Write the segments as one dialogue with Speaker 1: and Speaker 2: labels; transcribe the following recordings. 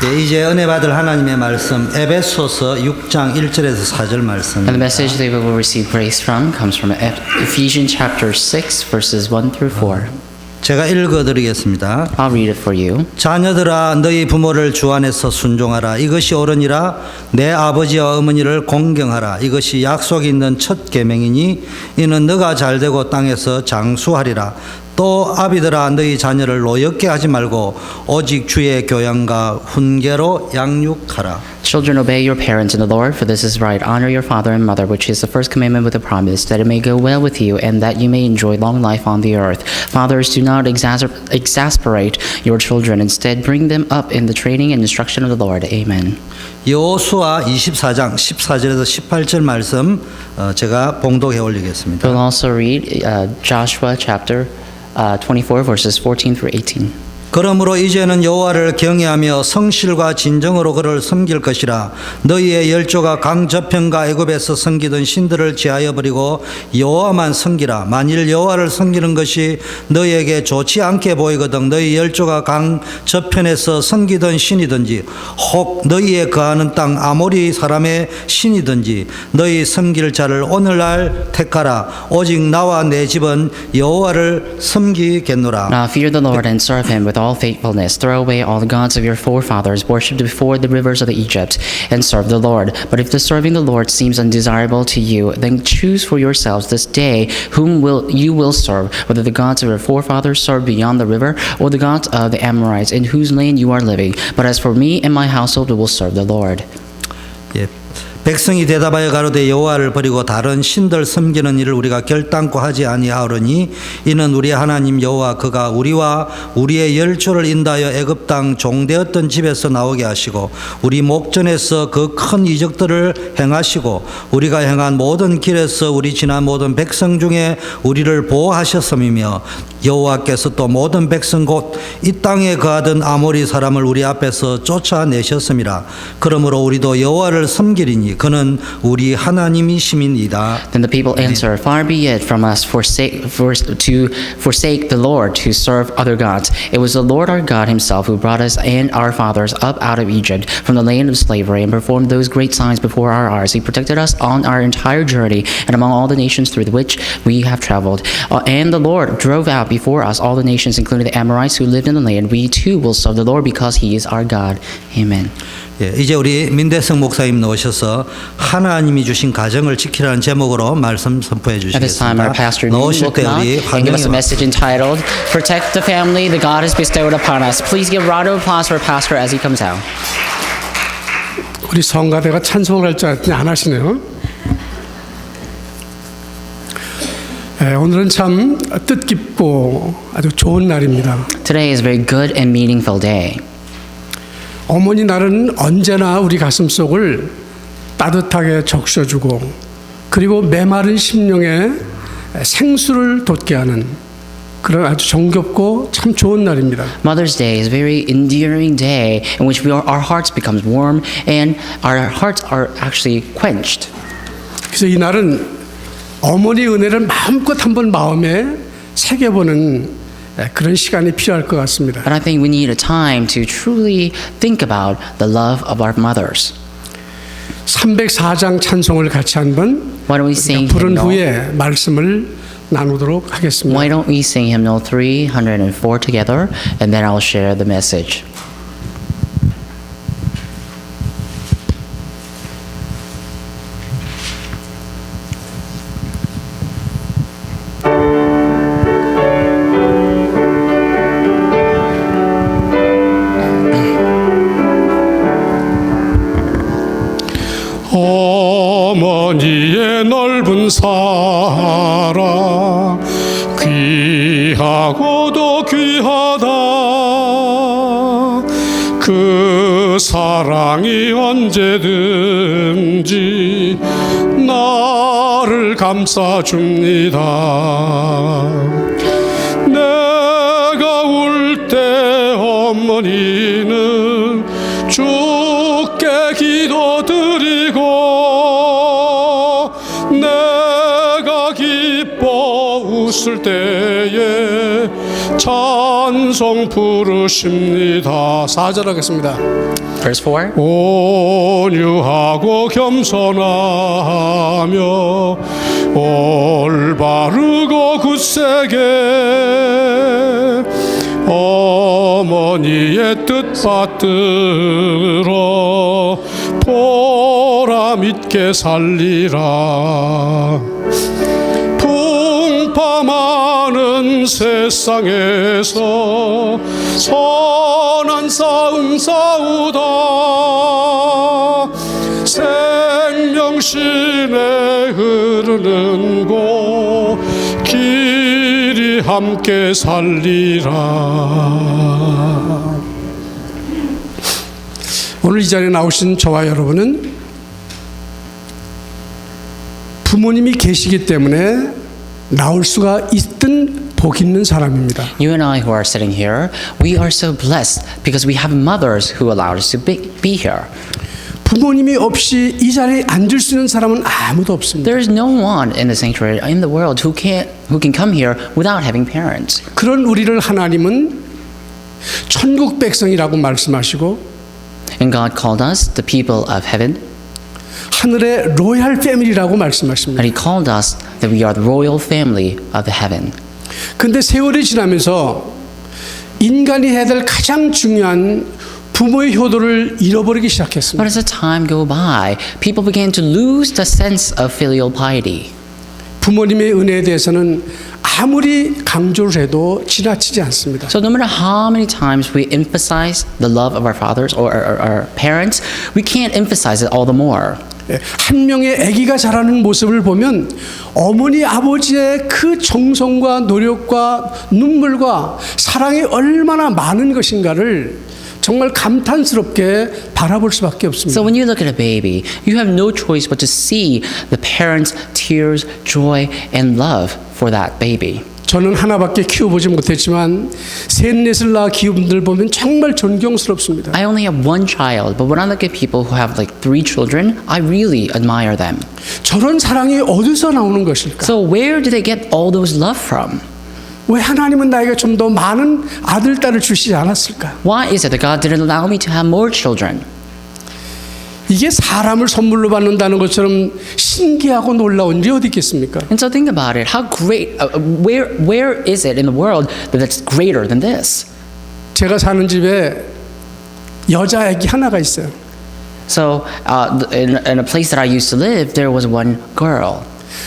Speaker 1: 예, 이제 은혜 받을 하나님의 말씀 에베소서 6장 1절에서 4절 말씀.
Speaker 2: And the message that we will receive grace from comes from Ephesians chapter 6 verses 1 through 4.
Speaker 1: 제가 읽어드리겠습니다.
Speaker 2: I'll read it for you.
Speaker 1: 자녀들아 너희 부모를 주 안에서 순종하라. 이것이 옳으니라. 내 아버지와 어머니를 공경하라. 이것이 약속이 있는 첫 계명이니 이는 너가 잘되고 땅에서 장수하리라. 또 아비들아 너희 자녀를 노엽게 하지 말고 오직 주의 교양과 훈계로 양육하라.
Speaker 2: Children, obey your parents in the Lord, for this is right. Honor your father and mother, which is the first commandment with a promise, that it may go well with you and that you may enjoy long life on the earth. Fathers, do not exasperate your children. Instead, bring them up in the training and instruction of the Lord. Amen.
Speaker 1: 여호수아 24장 14절에서 18절 말씀 제가 봉독해 올리겠습니다.
Speaker 2: We'll also read Joshua chapter 24 verses 14 through 18.
Speaker 1: 그러므로 이제는 여호와를 경외하며 성실과 진정으로 그를 섬길 것이라. 너희의 열조가 강저편과 애굽에서 섬기던 신들을 제하여 버리고 여호와만 섬기라. 만일 여호와를 섬기는 것이 너희에게 좋지 않게 보이거든 너희 열조가 강저편에서 섬기던 신이든지 혹 너희의 거하는 땅 아모리 사람의 신이든지 너희 섬길 자를 오늘날 택하라. 오직 나와 내 집은 여호와를 섬기겠노라.
Speaker 2: Now fear the Lord and serve him with all faithfulness. Throw away all the gods of your forefathers, worshipped before the rivers of Egypt, and serve the Lord. But if the serving the Lord seems undesirable to you, then choose for yourselves this day whom you will serve, whether the gods of your forefathers served beyond the river, or the gods of the Amorites in whose land you are living. But as for me and my household, we will serve the Lord.
Speaker 1: 예. 백성이 대답하여 가로되 여호와를 버리고 다른 신들 섬기는 일을 우리가 결단코 하지 아니하오니 이는 우리 하나님 여호와 그가 우리와 우리의 열조를 인도하여 애굽 땅 종되었던 집에서 나오게 하시고 우리 목전에서 그 큰 이적들을 행하시고 우리가 행한 모든 길에서 우리 지난 모든 백성 중에 우리를 보호하셨음이며 여호와께서 또 모든 백성 곧 이 땅에 거하던 아모리 사람을 우리 앞에서 쫓아내셨음이라. 그러므로 우리도 여호와를 섬기리니 그는 우리 하나님이심이니이다.
Speaker 2: Then the people answered, Far be it from us to forsake the Lord to serve other gods. It was the Lord our God himself who brought us and our fathers up out of Egypt from the land of slavery and performed those great signs before our eyes. He protected us on our entire journey and among all the nations through which we have traveled. And the Lord drove out before us all the nations, including the Amorites who lived in the land. We too will serve the Lord because he is our God. Amen.
Speaker 1: 예, 이제 우리 민대성 목사님 나오셔서 하나님이 주신 가정을 지키라는 제목으로 말씀 선포해
Speaker 2: At this time, our
Speaker 1: 주시겠습니다.
Speaker 2: pastor
Speaker 1: 나오실
Speaker 2: will
Speaker 1: 때
Speaker 2: come out
Speaker 1: 우리
Speaker 2: and give us a
Speaker 1: 환영의
Speaker 2: message entitled "Protect the Family the God has bestowed upon us." Please give a round of applause for Pastor as he comes out.
Speaker 3: 우리 성가대가 찬송을 할 줄 알았더니 안 하시네요. 오늘은 참 뜻깊고 아주 좋은 날입니다.
Speaker 2: Today is a very good and meaningful day.
Speaker 3: 어머니 날은 언제나 우리 가슴속을 따뜻하게 적셔주고 그리고 메마른 심령에 생수를 돋게 하는 그런 아주 정겹고 참 좋은 날입니다.
Speaker 2: Mother's Day is a very endearing day in which our hearts becomes warm and our hearts are actually quenched.
Speaker 3: 그래서 이 날은 어머니 은혜를 마음껏 한번 마음에 새겨보는 그런 시간이 필요할 것 같습니다.
Speaker 2: But I think we need a time to truly think about the love of our mothers.
Speaker 3: 304장 찬송을 같이 한번
Speaker 2: Why don't we sing
Speaker 3: 부른
Speaker 2: hymnal?
Speaker 3: 후에 말씀을 나누도록 하겠습니다.
Speaker 2: Why don't we sing hymnal 304 together, and then I'll share the message.
Speaker 3: 어머니의 넓은 사랑 귀하고도 귀하다. 그 사랑이 언제든지 나를 감싸줍니다. 내가 울 때 어머니는 주께 기도드리고 내가 기뻐 웃을 때에 찬송 부르십니다. 4절 하겠습니다.
Speaker 2: Verse 4.
Speaker 3: 온유하고 겸손하며 올바르고 굳세게 어머니의 뜻 받들어 보람 있게 살리라. 풍파많은 세상에서 선한 싸움 싸우다 생명신에 흐르는 곳 길이 함께 살리라. 오늘 이 자리에 나오신 저와 여러분은 부모님이 계시기 때문에 나올 수가 있던 복 있는 사람입니다.
Speaker 2: You and I who are sitting here, we are so blessed because we have mothers who allowed us to be here.
Speaker 3: 부모님이 없이 이 자리에 앉을 수 있는 사람은 아무도 없습니다.
Speaker 2: There is no one in the sanctuary in the world who can come here without having parents.
Speaker 3: 그런 우리를 하나님은 천국 백성이라고 말씀하시고
Speaker 2: And God called us the people of heaven,
Speaker 3: 하늘의 로얄 패밀리라고 말씀하십니다.
Speaker 2: and He called us that we are the royal family of the heaven.
Speaker 3: 근데 세월이 지나면서 인간이 해야 될 가장 중요한 부모의 효도를 잃어버리기
Speaker 2: But
Speaker 3: 시작했습니다.
Speaker 2: as the time go by, people began to lose the sense of filial piety.
Speaker 3: 부모님의 은혜에 대해서는 아무리 강조를 해도 지나치지 않습니다.
Speaker 2: So no matter how many times we emphasize the love of our fathers or our parents, we can't emphasize it all the more.
Speaker 3: 한 명의 아기가 자라는 모습을 보면 어머니 아버지의 그 정성과 노력과 눈물과 사랑이 얼마나 많은 것인가를 정말 감탄스럽게 바라볼 수밖에 없습니다.
Speaker 2: So when you look at a baby, you have no choice but to see the parents' tears, joy, and love for that baby.
Speaker 3: 저는 하나밖에 키워보지 못했지만 셋넷을 낳아 키운 분들 보면 정말 존경스럽습니다.
Speaker 2: I only have one child, but when I look at people who have like 3 children, I really admire them.
Speaker 3: 저런 사랑이 어디서 나오는 것일까?
Speaker 2: So where do they get all those love from?
Speaker 3: 왜 하나님은 나에게 좀 더 많은 아들, 딸을 주시지 않았을까?
Speaker 2: Why is it that God didn't allow me to have more children?
Speaker 3: 이게 사람을 선물로 받는다는 것처럼 신기하고 놀라운 일이 어디 있겠습니까?
Speaker 2: And so think about it. How great, where is it in the world that's greater than this?
Speaker 3: 제가 사는 집에 여자 아기 하나가 있어요.
Speaker 2: So in a place that I used to live, there was one girl.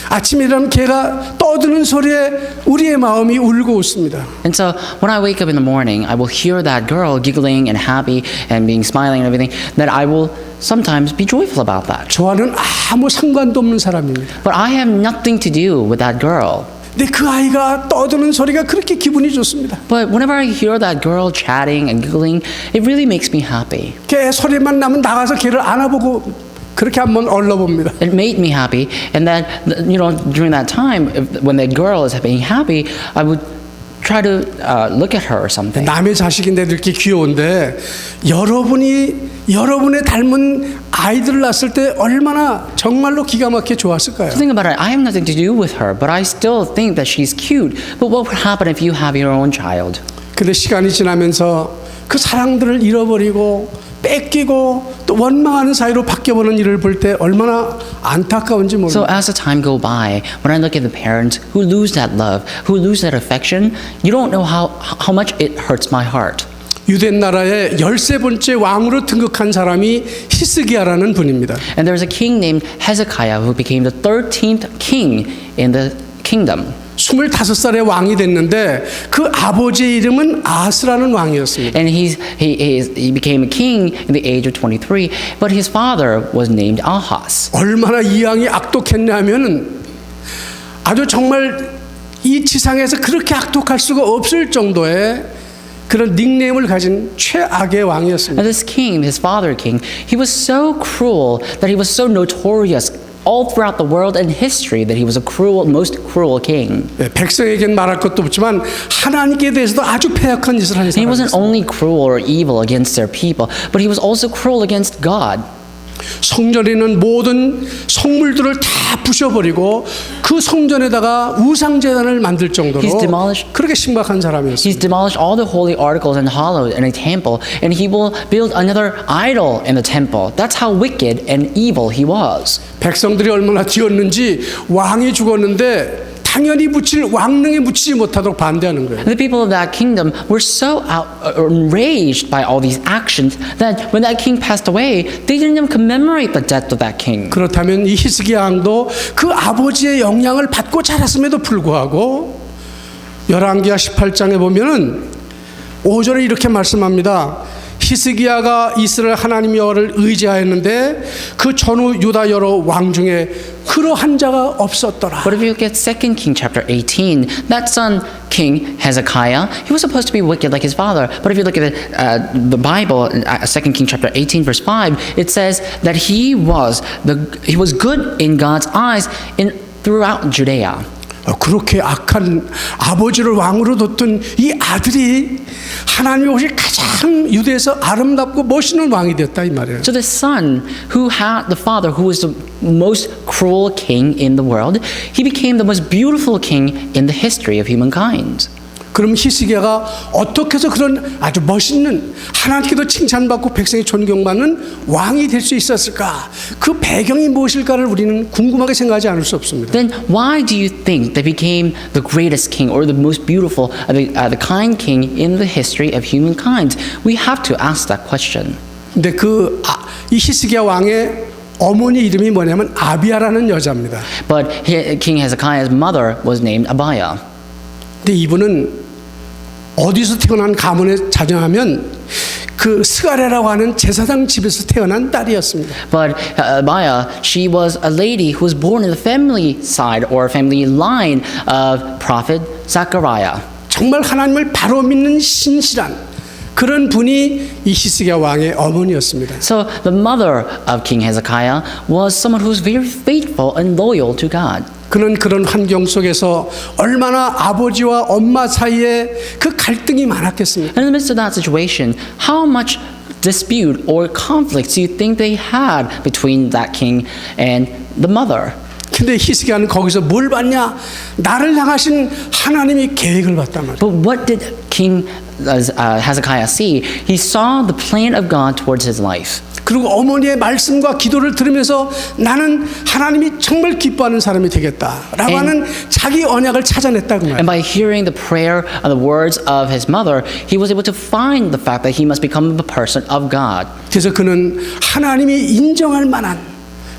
Speaker 3: 아침에 일어나면 걔가 떠드는 소리에 우리의 마음이 울고 웃습니다.
Speaker 2: And so when I wake up in the morning, I will hear that girl giggling and happy and being smiling and everything, that I will sometimes be joyful about that.
Speaker 3: 저와는 아무 상관도 없는 사람입니다.
Speaker 2: But I have nothing to do with that girl.
Speaker 3: 근데 그 아이가 떠드는 소리가 그렇게 기분이 좋습니다.
Speaker 2: But whenever I hear that girl chatting and giggling, it really makes me happy.
Speaker 3: 걔 소리만 나면 나가서 걔를 안아보고 그렇게 한번 얼러봅니다.
Speaker 2: It made me happy, and then during that time, when that girl is being happy, I would try to look at her or something.
Speaker 3: 남의 자식인데도 이렇게 귀여운데 여러분의 닮은 아이들을 낳았을 때 얼마나 정말로 기가 막히게 좋았을까요?
Speaker 2: Think about it. I have nothing to do with her, but I still think that she's cute. But what would happen if you have your own child?
Speaker 3: 근데 시간이 지나면서 그 사랑들을 잃어버리고 뺏기고 또 원망하는 사이로 바뀌어버리는 일을 볼 때 얼마나 안타까운지
Speaker 2: So
Speaker 3: 모릅니다.
Speaker 2: as the time go by, when I look at the parents who lose that love, who lose that affection, you don't know how much it hurts my heart.
Speaker 3: 유대 나라의 13번째 왕으로 등극한 사람이 히스기야라는 분입니다.
Speaker 2: And there's a king named Hezekiah who became the 13th king in the kingdom.
Speaker 3: 25살에 왕이 됐는데 그 아버지의 이름은 아스라는 왕이었습니다.
Speaker 2: And he became a king in the age of 23, but his father was named Ahaz.
Speaker 3: 얼마나 이 왕이 악독했냐면은 아주 정말 이 지상에서 그렇게 악독할 수가 없을 정도의 그런 닉네임을 가진 최악의 왕이었습니다.
Speaker 2: And this king, his father king, he was so cruel that he was so notorious all throughout the world and history that he was a cruel, most cruel king.
Speaker 3: 백성에겐 말할 것도 없지만 하나님께 대해서도 아주 패역한 짓을 한
Speaker 2: He wasn't
Speaker 3: 사람이었습니다.
Speaker 2: only cruel or evil against their people, but he was also cruel against God.
Speaker 3: 성전에 있는 모든 성물들을 다 부셔버리고 그 성전에다가 우상제단을 만들 정도로
Speaker 2: He's demolished-
Speaker 3: 그렇게 심각한 사람이었어요.
Speaker 2: He's demolished all the holy articles and hallowed in a temple, and he will build another idol in the temple. That's how wicked and evil he was.
Speaker 3: 백성들이 얼마나 뛰었는지 왕이 죽었는데 당연히 왕릉에 묻히지 못하도록 반대하는 거예요.
Speaker 2: The people of that kingdom were so enraged by all these actions that when that king passed away, they didn't even commemorate the death of that king.
Speaker 3: 그렇다면 이 히스기야 왕도 그 아버지의 영향을 받고 자랐음에도 불구하고 열왕기하 18장에 보면은 5절에 이렇게 말씀합니다. 히스기야가 이스라엘 하나님 여호와를 의지하였는데 그 전후 유다 여러 왕 중에 그러한 자가 없었더라.
Speaker 2: But if you look at 2 King chapter 18, that son King Hezekiah, he was supposed to be wicked like his father. But if you look at the Bible, 2 King chapter 18 verse 5, it says that he was good in God's eyes throughout Judea.
Speaker 3: 그렇게 악한 아버지를 왕으로 뒀던 이 아들이 하나님이 오실 가장 유대에서 아름답고 멋있는 왕이 되었다 이 말이에요.
Speaker 2: So the son who had the father who was the most cruel king in the world, he became the most beautiful king in the history of humankind.
Speaker 3: 그럼 히스기야가 어떻게 해서 그런 아주 멋있는 하나님께도 칭찬받고 백성이 존경받는 왕이 될 수 있었을까? 그 배경이 무엇일까를 우리는 궁금하게 생각하지 않을 수 없습니다.
Speaker 2: Then why do you think they became the greatest king or the most beautiful, the kind king in the history of humankind? We have to ask that question.
Speaker 3: 근데 이 히스기야 왕의 어머니 이름이 뭐냐면 아비야라는 여자입니다.
Speaker 2: But King Hezekiah's mother was named Abiah.
Speaker 3: 근데 이분은 어디서 태어난 가문에 자정하면 그 스가랴라고 하는 제사장 집에서 태어난 딸이었습니다.
Speaker 2: But Abiah, she was a lady who was born in the family side or family line of prophet Zechariah.
Speaker 3: 정말 하나님을 바로 믿는 신실한 그런 분이 이 히스기야 왕의 어머니였습니다.
Speaker 2: So the mother of King Hezekiah was someone who was very faithful and loyal to God.
Speaker 3: 그는 그런 환경 속에서 얼마나 아버지와 엄마 사이에 그 갈등이 많았겠습니까?
Speaker 2: And in the midst of that situation, how much dispute or conflicts do you think they had between that king and the mother?
Speaker 3: 근데 히스기야는 거기서 뭘 봤냐? 나를 향하신 하나님이 계획을 봤단 말이에요.
Speaker 2: But what did King Hezekiah see? He saw the plan of God towards his life.
Speaker 3: 그리고 어머니의 말씀과 기도를 들으면서 나는 하나님이 정말 기뻐하는 사람이 되겠다라고 하는 자기 언약을 찾아냈다고 말이에요.
Speaker 2: And by hearing the prayer and the words of his mother, he was able to find the fact that he must become the person of God.
Speaker 3: 그래서 그는 하나님이 인정할 만한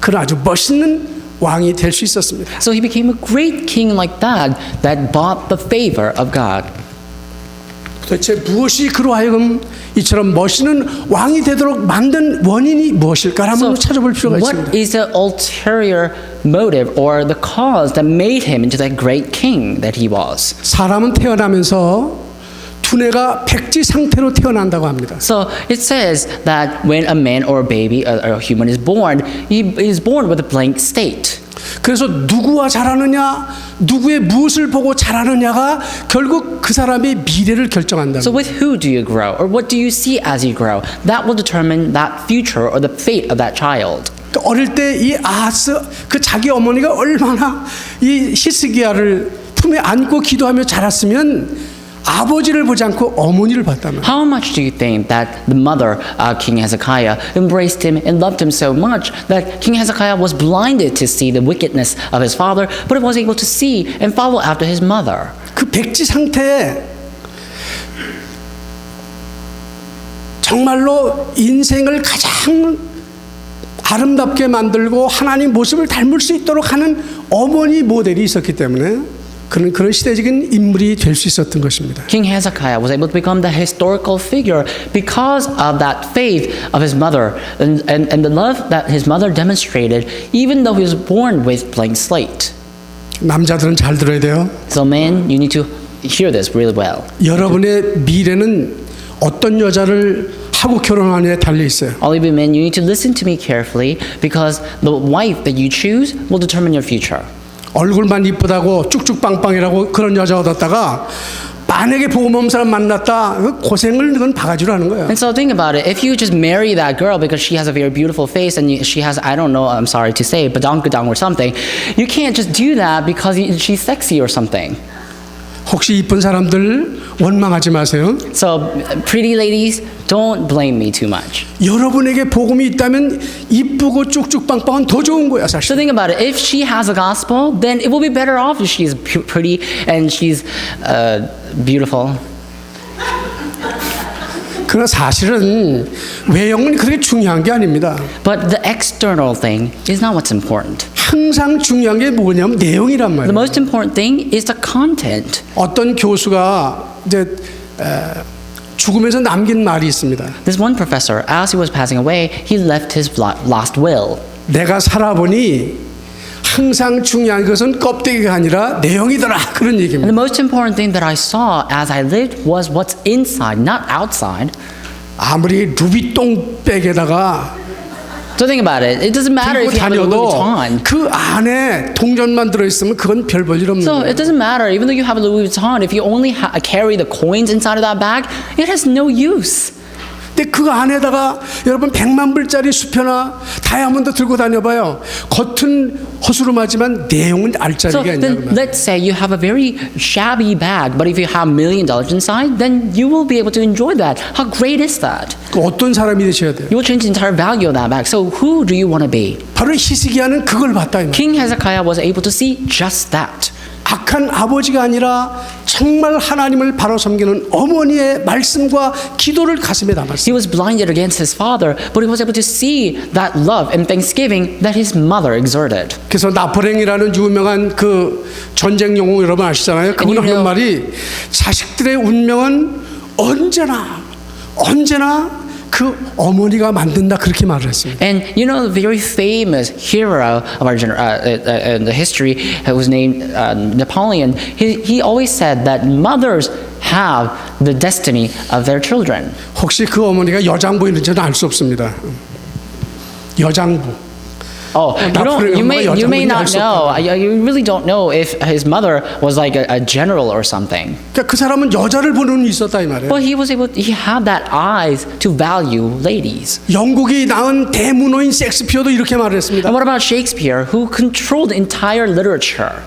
Speaker 3: 그런 아주 멋있는 왕이 될 수 있었습니다.
Speaker 2: So he became a great king like that bought the favor of God.
Speaker 3: 도대체 무엇이 그로 하여금 이처럼 멋있는 왕이 되도록 만든 원인이 무엇일까 한번 찾아볼 필요가
Speaker 2: what
Speaker 3: 있습니다.
Speaker 2: is the ulterior motive or the cause that made him into that great king that he was?
Speaker 3: 사람은 태어나면서 두뇌가 백지 상태로 태어난다고 합니다.
Speaker 2: So it says that when a man or a baby or a human is born, he is born with a blank state.
Speaker 3: 그래서 누구와 자라느냐, 누구의 무엇을 보고 자라느냐가 결국 그 사람의 미래를 결정한다.
Speaker 2: So with who do you grow, or what do you see as you grow? That will determine that future or the fate of that child.
Speaker 3: 어릴 때 이 아하스 그 자기 어머니가 얼마나 이 히스기야를 품에 안고 기도하며 자랐으면 아버지를 보지 않고 어머니를 봤다면.
Speaker 2: How much do you think that the mother, King Hezekiah, embraced him and loved him so much that King Hezekiah was blinded to see the wickedness of his father, but was able to see and follow after his mother?
Speaker 3: 그 백지 상태에 정말로 인생을 가장 아름답게 만들고 하나님 모습을 닮을 수 있도록 하는 어머니 모델이 있었기 때문에 그는 그런 시대적인 인물이 될 수 있었던 것입니다.
Speaker 2: King Hezekiah was able to become the historical figure because of that faith of his mother and the love that his mother demonstrated, even though he was born with blank slate.
Speaker 3: 남자들은 잘 들어야 돼요.
Speaker 2: So men, you need to hear this really well.
Speaker 3: 여러분의 미래는 어떤 여자를 하고 결혼하느냐에 달려 있어요.
Speaker 2: All of you men, you need to listen to me carefully because the wife that you choose will determine your future.
Speaker 3: 얼굴만 이쁘다고 쭉쭉 빵빵이라고 그런 여자 얻었다가 만약에 복음 없는 사람 만났다, 그 고생을 그건 바가지로 하는 거예요.
Speaker 2: And so think about it. If you just marry that girl because she has a very beautiful face and she has, I don't know, I'm sorry to say, badonkadong or something, you can't just do that because she's sexy or something.
Speaker 3: 혹시 이쁜 사람들 원망하지 마세요.
Speaker 2: So pretty ladies, don't blame me too much.
Speaker 3: 여러분에게 복음이 있다면 이쁘고 쭉쭉빵빵은 더 좋은 거야
Speaker 2: So
Speaker 3: 사실.
Speaker 2: think about it. If she has a gospel, then it will be better off if she's pretty and she's beautiful.
Speaker 3: 그러나 사실은 외형은 그렇게 중요한 게 아닙니다.
Speaker 2: But the external thing is not what's important.
Speaker 3: 항상 중요한 게 뭐냐면 내용이란
Speaker 2: The
Speaker 3: 말이에요.
Speaker 2: most important thing is the content.
Speaker 3: 어떤 교수가 이제 죽으면서 남긴 말이 있습니다.
Speaker 2: This one professor, as he was passing away, he left his last will.
Speaker 3: 내가 살아보니 항상 중요한 것은 껍데기가 아니라 내용이더라 그런
Speaker 2: And
Speaker 3: 얘기입니다.
Speaker 2: the most important thing that I saw as I lived was what's inside, not outside.
Speaker 3: 아무리 루비똥백에다가
Speaker 2: So think about it. It doesn't matter
Speaker 3: 들고
Speaker 2: if you have a Louis
Speaker 3: 다녀도
Speaker 2: Vuitton.
Speaker 3: 그 안에 동전만 들어있으면 그건 별 볼 일 없는
Speaker 2: So
Speaker 3: 거예요.
Speaker 2: it doesn't matter. Even though you have a Louis Vuitton, if you only carry the coins inside of that bag, it has no use.
Speaker 3: 근데 그 안에다가 여러분 100만 불짜리 수표나 다이아몬드 들고 다녀봐요. 겉은 허스름하지만 내용은
Speaker 2: So
Speaker 3: 알짜리가 있냐 그
Speaker 2: then
Speaker 3: 말이에요.
Speaker 2: let's say you have a very shabby bag, but if you have $1 million inside, then you will be able to enjoy that. How great is that?
Speaker 3: 그 어떤 사람이 되셔야 돼요?
Speaker 2: You will change the entire value of that bag. So who do you want to be?
Speaker 3: 바로 히스기야는 그걸 봤다 이 말이에요.
Speaker 2: King Hezekiah was able to see just that.
Speaker 3: 악한 아버지가 아니라 정말 하나님을 바로 섬기는 어머니의 말씀과 기도를 가슴에 담았어요.
Speaker 2: He was blinded against his father, but he was able to see that love and thanksgiving that his mother exerted.
Speaker 3: 그래서 나포랭이라는 유명한 그 전쟁 영웅 여러분 아시잖아요. 그분 하는 말이 자식들의 운명은 언제나 그 어머니가 만든다 그렇게 말을 했습니다.
Speaker 2: And you know, the very famous hero of our in the history was named Napoleon. He always said that mothers have the destiny of their children.
Speaker 3: 혹시 그 어머니가 여장부인지는 알 수 없습니다. 여장부.
Speaker 2: Oh, you may not know. You really don't know if his mother was like a general or something.
Speaker 3: 그러니까 그 사람은 여자를 보는 눈이 있었다 이 말이에요.
Speaker 2: But he had that eyes to value ladies.
Speaker 3: 영국이 낳은 대문호인 섹스피어도 이렇게 말을 했습니다.
Speaker 2: And what about Shakespeare, who controlled entire literature?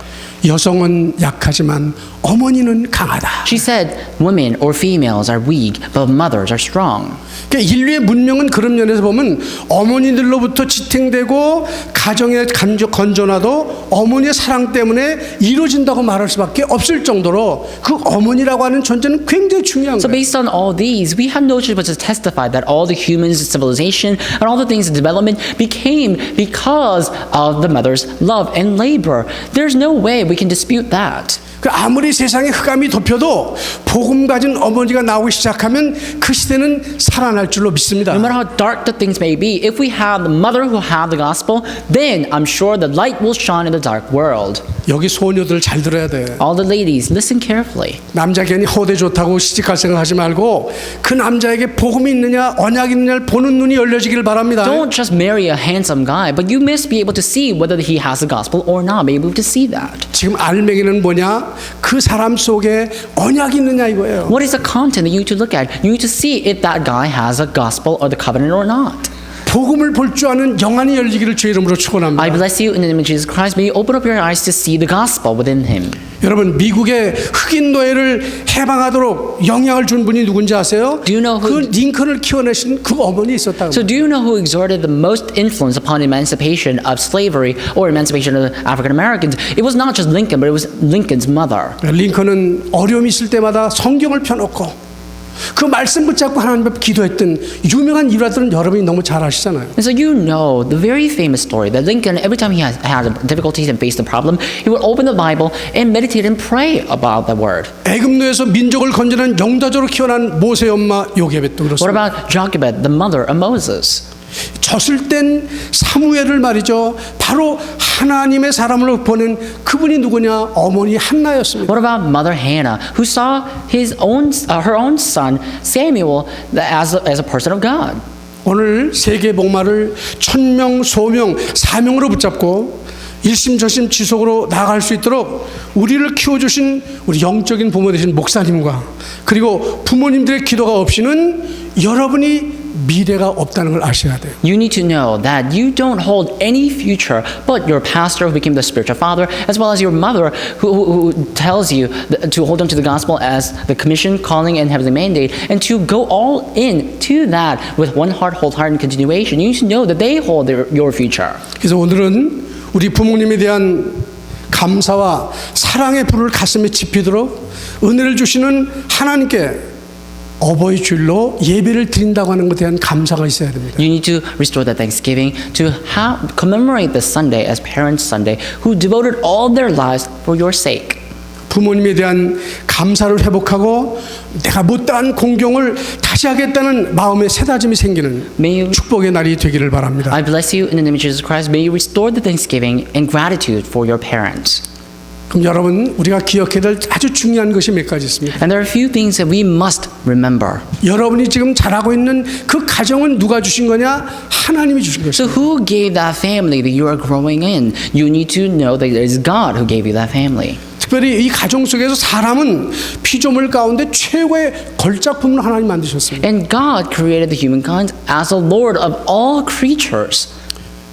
Speaker 3: 여성은 약하지만 어머니는 강하다.
Speaker 2: She said, women or females are weak, but mothers are strong.
Speaker 3: 그러니까 인류의 문명은 그런 면에서 보면 어머니들로부터 지탱되고 가정의 건전화도 어머니의 사랑 때문에 이루어진다고 말할 수밖에 없을 정도로 그 어머니라고 하는 존재는 굉장히 중요한
Speaker 2: So
Speaker 3: 거예요.
Speaker 2: based on all these, we have no choice but to testify that all the humans' civilization and all the things in development became because of the mother's love and labor. There's no way we can dispute that.
Speaker 3: 그 아무리 세상에 흑암이 덮여도 복음 가진 어머니가 나오기 시작하면 그 시대는 살아날 줄로 믿습니다.
Speaker 2: No matter how dark the things may be, if we have the mother who have the gospel, then I'm sure the light will shine in the dark world.
Speaker 3: 여기 소녀들 잘 들어야 돼.
Speaker 2: All the ladies, listen carefully.
Speaker 3: 남자 괜히 허대 좋다고 시집갈 생각하지 말고 그 남자에게 복음이 있느냐 언약이 있느냐를 보는 눈이 열려지기를 바랍니다.
Speaker 2: Don't just marry a handsome guy, but you must be able to see whether he has the gospel or not. Be able to see that.
Speaker 3: 지금 알맹이는 뭐냐? 그 사람 속에 언약이 있느냐 이거예요.
Speaker 2: What is the content that you need to look at? You need to see if that guy has a gospel or the covenant or not.
Speaker 3: 복음을 볼 줄 아는 영안이 열리기를 주의 이름으로 축원합니다.
Speaker 2: I bless you in the name of Jesus Christ. May you open up your eyes to see the gospel within him.
Speaker 3: 여러분 미국의 흑인 노예를 해방하도록 영향을 준 분이 누군지 아세요?
Speaker 2: Do you know who-
Speaker 3: 그 링컨을 키워내신 그 어머니 있었다고.
Speaker 2: So do you know who exerted the most influence upon emancipation of slavery or emancipation of African Americans? It was not just Lincoln, but it was Lincoln's mother.
Speaker 3: 링컨은 어려움이 있을 때마다 성경을 펴놓고 그 말씀 붙잡고 하나님 앞에 기도했던 유명한 일화들은 여러분이 너무 잘 아시잖아요.
Speaker 2: And so you know the very famous story that Lincoln, every time he had difficulties and faced a problem, he would open the Bible and meditate and pray about the word.
Speaker 3: 애굽노에서 민족을 건져낸 영자적으로 키워난 모세의 엄마 요게벳도
Speaker 2: What
Speaker 3: 그렇습니다.
Speaker 2: about Jochebed, the mother of Moses?
Speaker 3: 졌을 땐 사무엘을 말이죠. 바로 하나님의 사람으로 보낸 그분이 누구냐? 어머니 한나였습니다.
Speaker 2: What about Mother Hannah, who saw her own son Samuel as a person of God?
Speaker 3: 오늘 세계 복마를 천명, 소명, 사명으로 붙잡고 일심전심 지속으로 나아갈 수 있도록 우리를 키워주신 우리 영적인 부모 되신 목사님과 그리고 부모님들의 기도가 없이는 여러분이 미래가 없다는 걸 아셔야 돼요.
Speaker 2: You need to know that you don't hold any future but your pastor who became the spiritual father, as well as your mother who tells you to hold on to the gospel as the commission, calling, and heavenly mandate, and to go all in to that with one heart, whole heart, and continuation. You need to know that they hold your future.
Speaker 3: 그래서 오늘은 우리 부모님에 대한 감사와 사랑의 불을 가슴에 지피도록 은혜를 주시는 하나님께 어버이 주일로 예배를 드린다고 하는 것에 대한 감사가 있어야 됩니다.
Speaker 2: You need to restore the thanksgiving to commemorate this Sunday as Parents' Sunday, who devoted all their lives for your sake.
Speaker 3: 부모님에 대한 감사를 회복하고 내가 못다한 공경을 다시 하겠다는 마음의 새다짐이 생기는
Speaker 2: May you,
Speaker 3: 축복의 날이 되기를 바랍니다.
Speaker 2: I bless you in the name of Jesus Christ. May you restore the thanksgiving and gratitude for your parents.
Speaker 3: 그럼 여러분 우리가 기억해야 될 아주 중요한 것이 몇 가지 있습니다.
Speaker 2: And there are a few things that we must remember.
Speaker 3: 여러분이 지금 자라고 있는 그 가정은 누가 주신 거냐? 하나님이 주신
Speaker 2: So
Speaker 3: 것입니다.
Speaker 2: who gave that family that you are growing in? You need to know that it is God who gave you that family.
Speaker 3: 특별히 이 가정 속에서 사람은 피조물 가운데 최고의 걸작품을 하나님 만드셨습니다.
Speaker 2: And God created the humankind as the Lord of all creatures.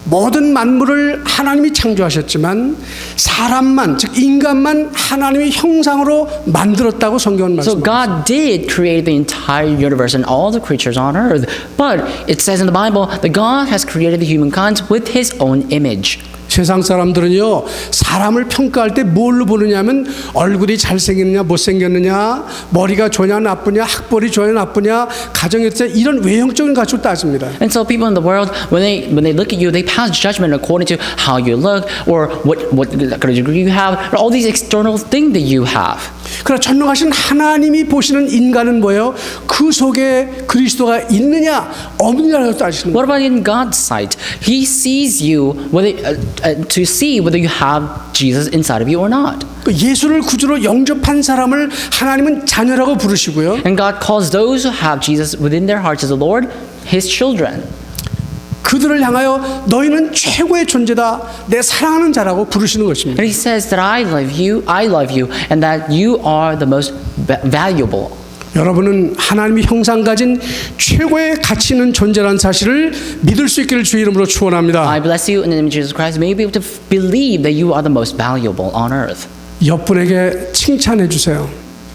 Speaker 3: 모든 만물을 하나님이 창조하셨지만 사람만 즉 인간만 하나님의 형상으로 만들었다고 성경은
Speaker 2: So
Speaker 3: 말씀합니다.
Speaker 2: God did create the entire universe and all the creatures on earth. But it says in the Bible that God has created the humankind with his own image.
Speaker 3: 세상 사람들은요 사람을 평가할 때 뭘로 보느냐면 얼굴이 잘생겼느냐 못생겼느냐 머리가 좋냐 나쁘냐 학벌이 좋냐 나쁘냐 가정에 대해 이런 외형적인 가치로 따집니다.
Speaker 2: And so people in the world, when they look at you, they pass judgment according to how you look or what degree you have, or all these external things that you have.
Speaker 3: 그러나 전능하신 하나님이 보시는 인간은 뭐예요? 그 속에 그리스도가 있느냐 없느냐라고 따지시는 거예요.
Speaker 2: What about in God's sight? He sees you to see whether you have Jesus inside of you or not.
Speaker 3: 예수를 구주로 영접한 사람을 하나님은 자녀라고 부르시고요.
Speaker 2: And God calls those who have Jesus within their hearts as the Lord, his children.
Speaker 3: 그들을 향하여 너희는 최고의 존재다 내 사랑하는 자라고 부르시는 것입니다.
Speaker 2: And he says that I love you, and that you are the most valuable.
Speaker 3: 여러분은 하나님의 형상 가진 최고의 가치 있는 존재라는 사실을 믿을 수 있기를 주의 이름으로 축원합니다.
Speaker 2: I bless you in the name of Jesus Christ. May you be able to believe that you are the most valuable on earth.
Speaker 3: 옆분에게 칭찬해 주세요.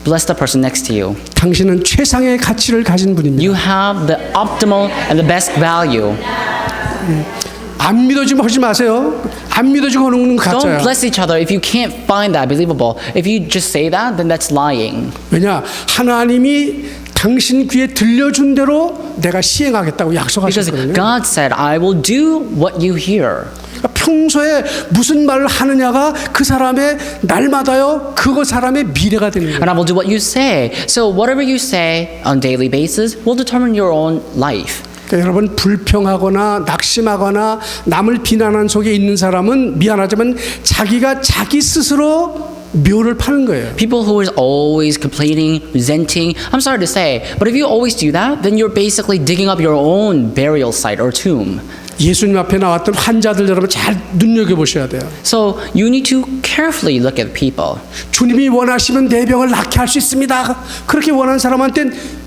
Speaker 2: Bless the person next to you.
Speaker 3: 당신은 최상의 가치를 가진 분입니다.
Speaker 2: You have the optimal and the best value.
Speaker 3: 안 믿어지면 하지 마세요. 안 믿어지고 하는 건 가짜야.
Speaker 2: Don't bless each other if you can't find that believable. If you just say that, then that's lying.
Speaker 3: 왜냐? 하나님이 당신 귀에 들려준 대로 내가 시행하겠다고
Speaker 2: Because
Speaker 3: 약속하셨거든요.
Speaker 2: God said, I will do what you hear.
Speaker 3: 그러니까 평소에 무슨 말을 하느냐가 그 사람의 날마다요 그거 사람의 미래가 되는 거예요.
Speaker 2: And I will do what you say. So whatever you say on daily basis will determine your own life.
Speaker 3: 그러니까 여러분 불평하거나 낙심하거나 남을 비난하는 속에 있는 사람은 미안하지만 자기가 자기 스스로 묘를 파는 거예요.
Speaker 2: People who is always complaining, resenting, I'm sorry to say, but if you always do that, then you're basically digging up your own burial site or tomb.
Speaker 3: 예수님 앞에 나왔던 환자들 여러분 잘 눈여겨보셔야 돼요.
Speaker 2: So you need to carefully look at people.
Speaker 3: 주님이 원하시면 내 병을 낫게 할 수 있습니다. 그렇게 원하는 사람한테는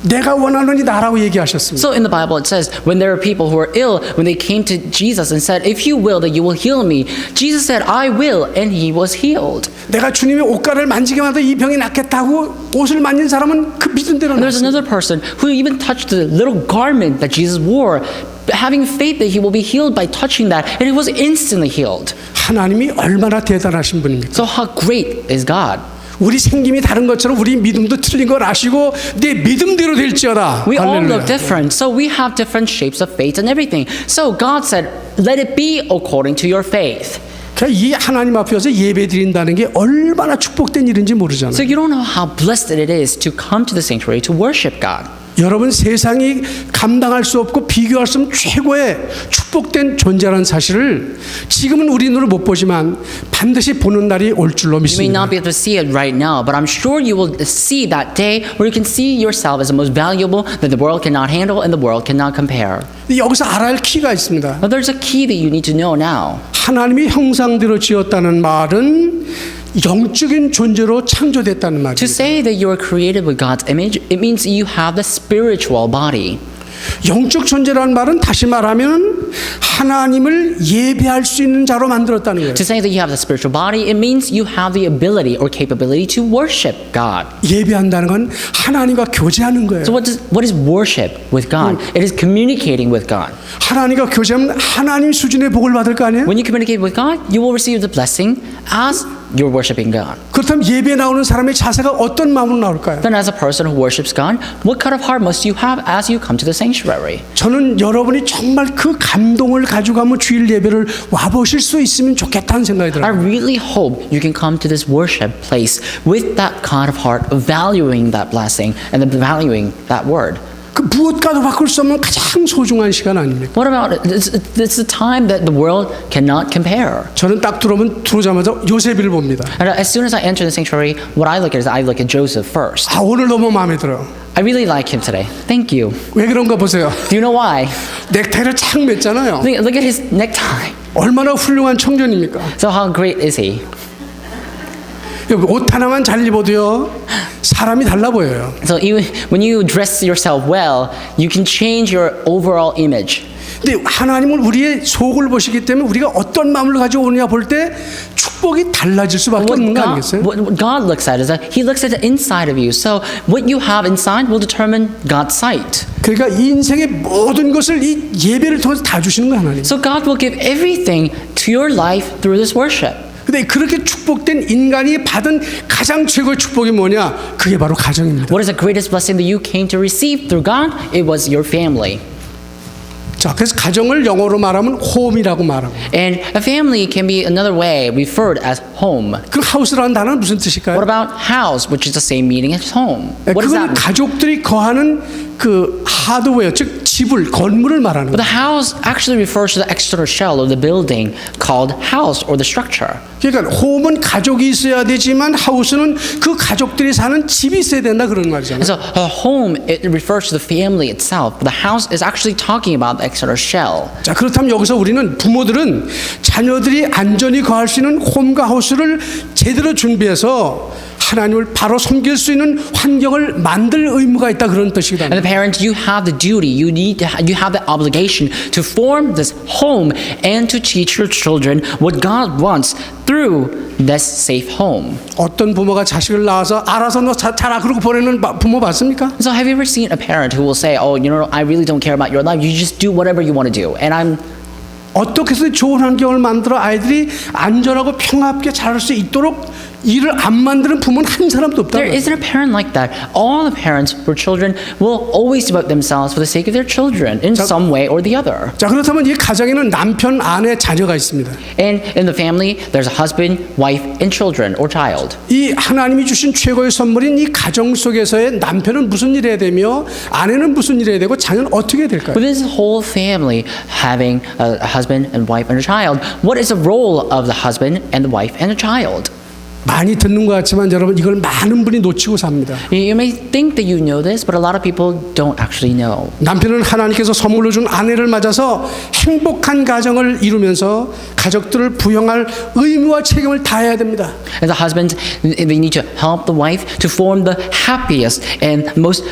Speaker 3: 내가 원하노니 나라고 얘기하셨습니다.
Speaker 2: So in the Bible it says, when there are people who are ill, when they came to Jesus and said, if you will, that you will heal me. Jesus said, I will, and he was healed.
Speaker 3: 내가 주님의 옷가를 만지게 만도 이 병이 낫겠다고 옷을 만진 사람은 그 믿은 대로
Speaker 2: And there's
Speaker 3: 낫습니다.
Speaker 2: another person who even touched the little garment that Jesus wore, having faith that he will be healed by touching that, and he was instantly healed.
Speaker 3: 하나님이 얼마나 대단하신 분입니까?
Speaker 2: So how great is God?
Speaker 3: 우리 생김이 다른 것처럼 우리 믿음도 틀린 걸 아시고 내 믿음대로 될지어다.
Speaker 2: We all look
Speaker 3: 할렐루야.
Speaker 2: different, so we have different shapes of faith and everything. So God said, let it be according to your faith.
Speaker 3: 그러니까 이 하나님 앞에서 예배 드린다는 게 얼마나 축복된 일인지 모르잖아요.
Speaker 2: So you don't know how blessed it is to come to the sanctuary to worship God.
Speaker 3: 여러분 세상이 감당할 수 없고 비교할 수 없는 최고의 축복된 존재라는 사실을 지금은 우리 눈으로 못 보지만 반드시 보는 날이 올 줄로
Speaker 2: You may
Speaker 3: 믿습니다.
Speaker 2: not be able to see it right now, but I'm sure you will see that day where you can see yourself as the most valuable that the world cannot handle and the world cannot compare.
Speaker 3: 여기서 알아야 할 키가 있습니다.
Speaker 2: But there's a key that you need to know now.
Speaker 3: 하나님이 형상대로 지었다는 말은 영적인 존재로 창조됐다는
Speaker 2: To
Speaker 3: 말이에요.
Speaker 2: say that you are created with God's image, it means you have the spiritual body.
Speaker 3: 영적 존재라는 말은 다시 말하면 하나님을 예배할 수 있는 자로 만들었다는 거예요.
Speaker 2: To say that you have the spiritual body, it means you have the ability or capability to worship God.
Speaker 3: 예배한다는 건 하나님과 교제하는 거예요.
Speaker 2: So what is worship with God? It is communicating with God.
Speaker 3: 하나님과 교제하면 하나님 수준의 복을 받을 거 아니에요?
Speaker 2: When you communicate with God, you will receive the blessing as you're worshiping God.
Speaker 3: 그렇다면 예배에 나오는 사람의 자세가 어떤 마음으로 나올까요?
Speaker 2: Then as a person who worships God, what kind of heart must you have as you come to the sanctuary?
Speaker 3: 저는 여러분이 정말 그 감동을 가지고 한번 주일 예배를 와보실 수 있으면 좋겠다는 생각이
Speaker 2: I
Speaker 3: 들어요.
Speaker 2: really hope you can come to this worship place with that kind of heart of valuing that blessing and then valuing that word.
Speaker 3: 그 무엇과도 바꿀 수 없는 가장 소중한 시간 아닙니까?
Speaker 2: What about it's the time that the world cannot compare.
Speaker 3: 저는 딱 들어오자마자 요셉을 봅니다.
Speaker 2: And as soon as I enter the sanctuary, what I look at is I look at Joseph first.
Speaker 3: 아, 오늘 너무 마음에 들어요.
Speaker 2: I really like him today. Thank you.
Speaker 3: 왜 그런가 보세요.
Speaker 2: Do you know why?
Speaker 3: 넥타이를 착 맸잖아요.
Speaker 2: Look at his necktie.
Speaker 3: 얼마나 훌륭한 청년입니까?
Speaker 2: So how great is he?
Speaker 3: 옷 하나만 잘 입어도요 사람이 달라 보여요.
Speaker 2: So even when you dress yourself well, you can change your overall image.
Speaker 3: 근데 하나님은 우리의 속을 보시기 때문에 우리가 어떤 마음을 가지고 오느냐 볼 때 축복이 달라질 수밖에 없는 거 아니겠어요?
Speaker 2: What God looks at is that He looks at the inside of you. So what you have inside will determine God's sight.
Speaker 3: 그러니까 이 인생의 모든 것을 이 예배를 통해서 다 주시는 거예요, 하나님.
Speaker 2: So God will give everything to your life through this worship.
Speaker 3: 근데 그렇게 축복된 인간이 받은 가장 최고의 축복이 뭐냐? 그게 바로 가정입니다.
Speaker 2: What is the greatest blessing that you came to receive through God? It was your family.
Speaker 3: 자, 그래서 가정을 영어로 말하면 홈이라고 말하고.
Speaker 2: And a family can be another way referred as home.
Speaker 3: 그 하우스라는 단어는 무슨 뜻일까요?
Speaker 2: What about house, which is the same meaning as home? What does that
Speaker 3: 그건
Speaker 2: mean?
Speaker 3: 가족들이 거하는 그 하드웨어, 즉 지불, 건물을 말하는
Speaker 2: But
Speaker 3: 거예요.
Speaker 2: the house actually refers to the external shell of the building called house or the structure.
Speaker 3: 그러니까 홈은 가족이 있어야 되지만 하우스는 그 가족들이 사는 집이 있어야 된다 그런 말이잖아요.
Speaker 2: And so a home, it refers to the family itself. But the house is actually talking about the external shell.
Speaker 3: 자, 그렇다면 여기서 우리는 부모들은 자녀들이 안전히 거할 수 있는 홈과 하우스를 제대로 준비해서 하나님을 바로 섬길 수 있는 환경을 만들 의무가 있다 그런 뜻이다.
Speaker 2: And the parents, you have the duty, you have the obligation to form this home and to teach your children what God wants through this safe home.
Speaker 3: 어떤 부모가 자식을 낳아서 알아서 너 자라 그러고 보내는 부모 봤습니까?
Speaker 2: So have you ever seen a parent who will say, "Oh, you know, I really don't care about your life. You just do whatever you want to do." And
Speaker 3: 어떻게 해서 좋은 환경을 만들어 아이들이 안전하고 평화롭게 자랄 수 있도록 일을 안 만드는 부모는 한 사람도 없다.
Speaker 2: there isn't a parent like that. All the parents for children will always devote themselves for the sake of their children in some way or the other.
Speaker 3: 자, 그렇다면 이 가정에는 남편, 아내, 자녀가 있습니다.
Speaker 2: And in the family, there's a husband, wife, and children or child.
Speaker 3: 이 하나님이 주신 최고의 선물인 이 가정 속에서의 남편은 무슨 일 해야 되며 아내는 무슨 일 해야 되고 자녀는 어떻게 해야 될까요?
Speaker 2: Within this whole family, having a husband and wife and a child, what is the role of the husband and the wife and the child?
Speaker 3: 많이 듣는 것 같지만 여러분 이걸 많은 분이 놓치고 삽니다.
Speaker 2: You may think that you know this, but a lot of people don't actually know.
Speaker 3: 남편은 하나님께서 선물로 준 아내를 맞아서 행복한 가정을 이루면서 가족들을 부양할 의무와 책임을 다해야 됩니다.
Speaker 2: As a husband, they need to help the wife to form the happiest and most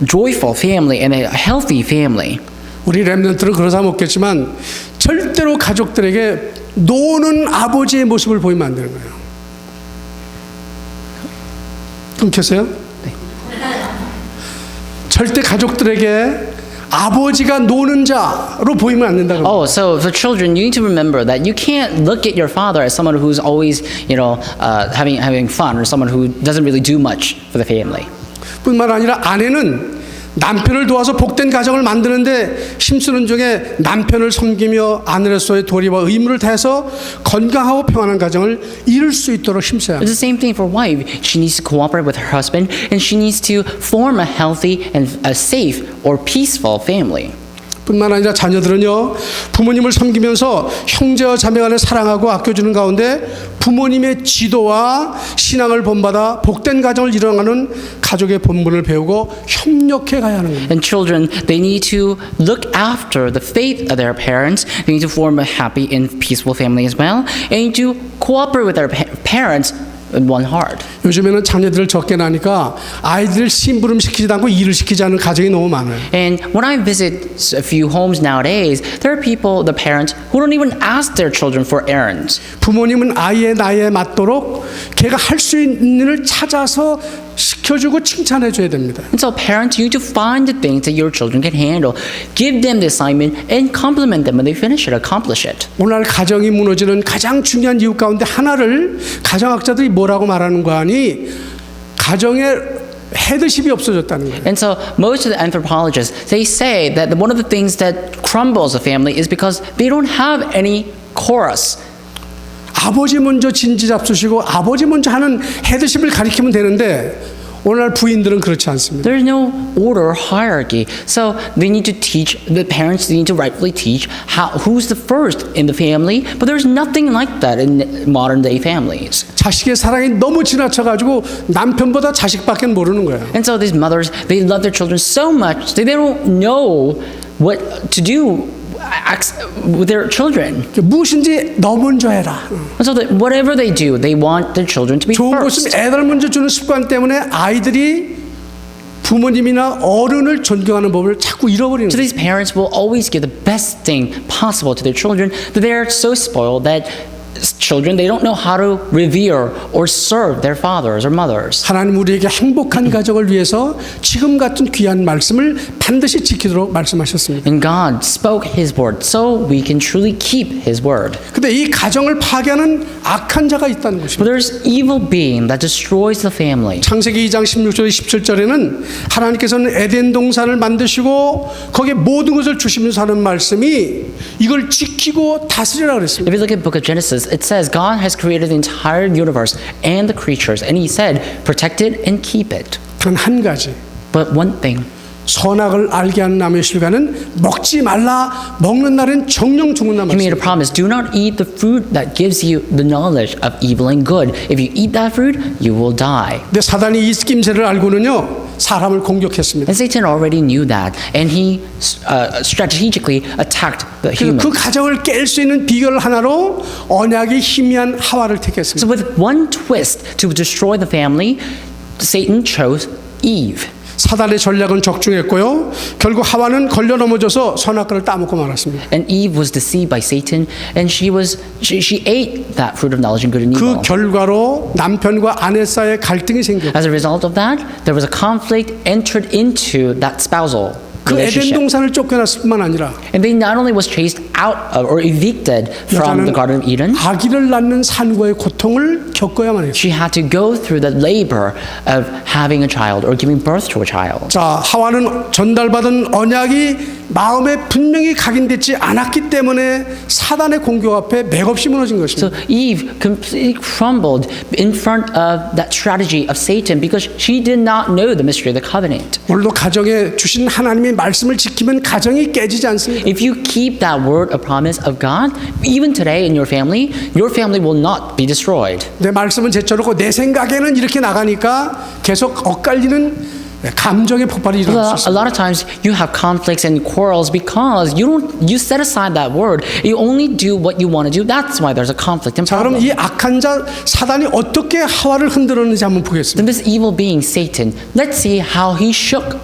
Speaker 2: joyful family and a healthy family.
Speaker 3: 우리 렘넌트는 그러자 먹겠지만 절대로 가족들에게 노는 아버지의 모습을 보이면 안 되는 거예요. 끊겼어요? 네. 절대 가족들에게 아버지가 노는 자로 보이면 안 된다고.
Speaker 2: Oh, so for children, you need to remember that you can't look at your father as someone who's always, having fun or someone who doesn't really do much for the family.
Speaker 3: 뿐만 아니라 아내는 남편을 도와서 복된 가정을 만드는데 힘쓰는 중에 남편을 섬기며 아내로서의 도리와 의무를 다해서 건강하고 평안한 가정을 이룰 수 있도록 힘써야 합니다.
Speaker 2: It's the same thing for wife. She needs to cooperate with her husband, and she needs to form a healthy and a safe or peaceful family.
Speaker 3: 뿐만 아니라 자녀들은요, 부모님을 섬기면서 형제와 자매 간에 사랑하고 아껴주는 가운데 부모님의 지도와 신앙을 본받아 복된 가정을 이뤄가는 가족의 본분을 배우고 협력해 가야 하는 겁니다.
Speaker 2: And children, they need to look after the faith of their parents. They need to form a happy and peaceful family as well. And to cooperate with their parents in one heart.
Speaker 3: 요즘에는 자녀들을 적게 나니까 아이들을 심부름시키지도 않고 일을 시키지 않는 가정이 너무 많아요.
Speaker 2: And when I visit a few homes nowadays, there are people, the parents, who don't even ask their children for errands.
Speaker 3: 부모님은 아이의 나이에 맞도록 걔가 할 수 있는 일을 찾아서 시켜주고 칭찬해줘야 됩니다.
Speaker 2: And so parents, you need to find the things that your children can handle. Give them the assignment and compliment them when they finish it, accomplish it.
Speaker 3: 오늘 가정이 무너지는 가장 중요한 이유 가운데 하나를 가정학자들이 뭐라고 말하는 거 아니? 가정에 헤드십이 없어졌다는 거예요.
Speaker 2: And so most of the anthropologists, they say that one of the things that crumbles a family is because they don't have any chorus.
Speaker 3: 아버지 먼저 진지 잡수시고 아버지 먼저 하는 헤드십을 가리키면 되는데 오늘날 부인들은 그렇지 않습니다.
Speaker 2: There's no order or hierarchy. So they need to teach, the parents need to rightfully teach who's the first in the family, but there's nothing like that in modern day families.
Speaker 3: 자식의 사랑이 너무 지나쳐가지고 남편보다 자식밖에 모르는 거예요.
Speaker 2: And so these mothers, they love their children so much that they don't know what to do with their children.
Speaker 3: 무엇인지 너 먼저 해라.
Speaker 2: And so that whatever they do, they want their children to be
Speaker 3: 좋은
Speaker 2: first.
Speaker 3: 것은 애들 먼저 주는 습관 때문에 아이들이 부모님이나 어른을 존경하는 법을 자꾸 잃어버리는
Speaker 2: So
Speaker 3: 거예요.
Speaker 2: these parents will always give the best thing possible to their children, but they're so spoiled that children, they don't know how to revere or serve their fathers or mothers.
Speaker 3: 하나님 우리에게 행복한 가정을 위해서 지금 같은 귀한 말씀을 반드시 지키도록 말씀하셨습니다.
Speaker 2: And God spoke His word so we can truly keep His word.
Speaker 3: 근데 이 가정을 파괴하는 악한 자가 있다는
Speaker 2: But
Speaker 3: 것입니다.
Speaker 2: there's evil being that destroys the family.
Speaker 3: 창세기 2장 16절 17절에는 하나님께서는 에덴 동산을 만드시고 거기에 모든 것을 주시면서 하는 말씀이 이걸 지키고 다스리라 그랬습니다.
Speaker 2: If you look at the book of Genesis, it says God has created the entire universe and the creatures, and He said, protect it and keep it.
Speaker 3: 단 한 가지.
Speaker 2: But one thing,
Speaker 3: 선악을 알게 하는 나무의 실과는 먹지 말라. 먹는 날은 정령 죽는다
Speaker 2: He made a
Speaker 3: 말씀.
Speaker 2: promise, do not eat the fruit that gives you the knowledge of evil and good. If you eat that fruit, you will die.
Speaker 3: 근데 사단이 이 낌새를 알고는요 사람을 공격했습니다.
Speaker 2: And Satan already knew that, and he strategically attacked the
Speaker 3: 그래서
Speaker 2: humans.
Speaker 3: 그 가정을 깰 수 있는 비결 하나로 언약의 희미한 하와를 택했습니다.
Speaker 2: So with one twist to destroy the family, Satan chose Eve.
Speaker 3: 사단의 전략은 적중했고요. 결국 하와는 걸려 넘어져서 선악과를 따먹고 말았습니다.
Speaker 2: And Eve was deceived by Satan, and she ate that fruit of knowledge and good and
Speaker 3: 그
Speaker 2: evil.
Speaker 3: 결과로 남편과 아내 사이에 갈등이 생겼고
Speaker 2: As a result of that, there was a conflict entered into that spousal
Speaker 3: 그 에덴
Speaker 2: relationship.
Speaker 3: 동산을 쫓겨났을 뿐만 아니라
Speaker 2: And they not only was chased out of, or evicted from the
Speaker 3: 여자는
Speaker 2: Garden of Eden,
Speaker 3: 아기를 낳는 산고의 고통을 겪어야만 했어요.
Speaker 2: she had to go through the labor of having a child or giving birth to a child.
Speaker 3: 자, 하와는 전달받은 언약이 마음에 분명히 각인되지 않았기 때문에 사단의 공격 앞에 맥없이 무너진 것입니다.
Speaker 2: So Eve completely crumbled in front of that strategy of Satan because she did not know the mystery of the covenant.
Speaker 3: 오늘도 가정에 주신 하나님의 말씀을 지키면 가정이 깨지지 않습니다.
Speaker 2: If you keep that word of promise of God, even today in your family will not be destroyed.
Speaker 3: 내 말씀은 제쳐놓고 내 생각에는 이렇게 나가니까 계속 엇갈리는 감정의 폭발이 일어날 수
Speaker 2: A
Speaker 3: 있습니다.
Speaker 2: lot of times you have conflicts and quarrels because you set aside that word. You only do what you want to do. That's why there's a conflict and
Speaker 3: 자, 그럼
Speaker 2: problem.
Speaker 3: 이 악한 자 사단이 어떻게 하와를 흔들었는지 한번 보겠습니다.
Speaker 2: Then this evil being Satan, let's see how he shook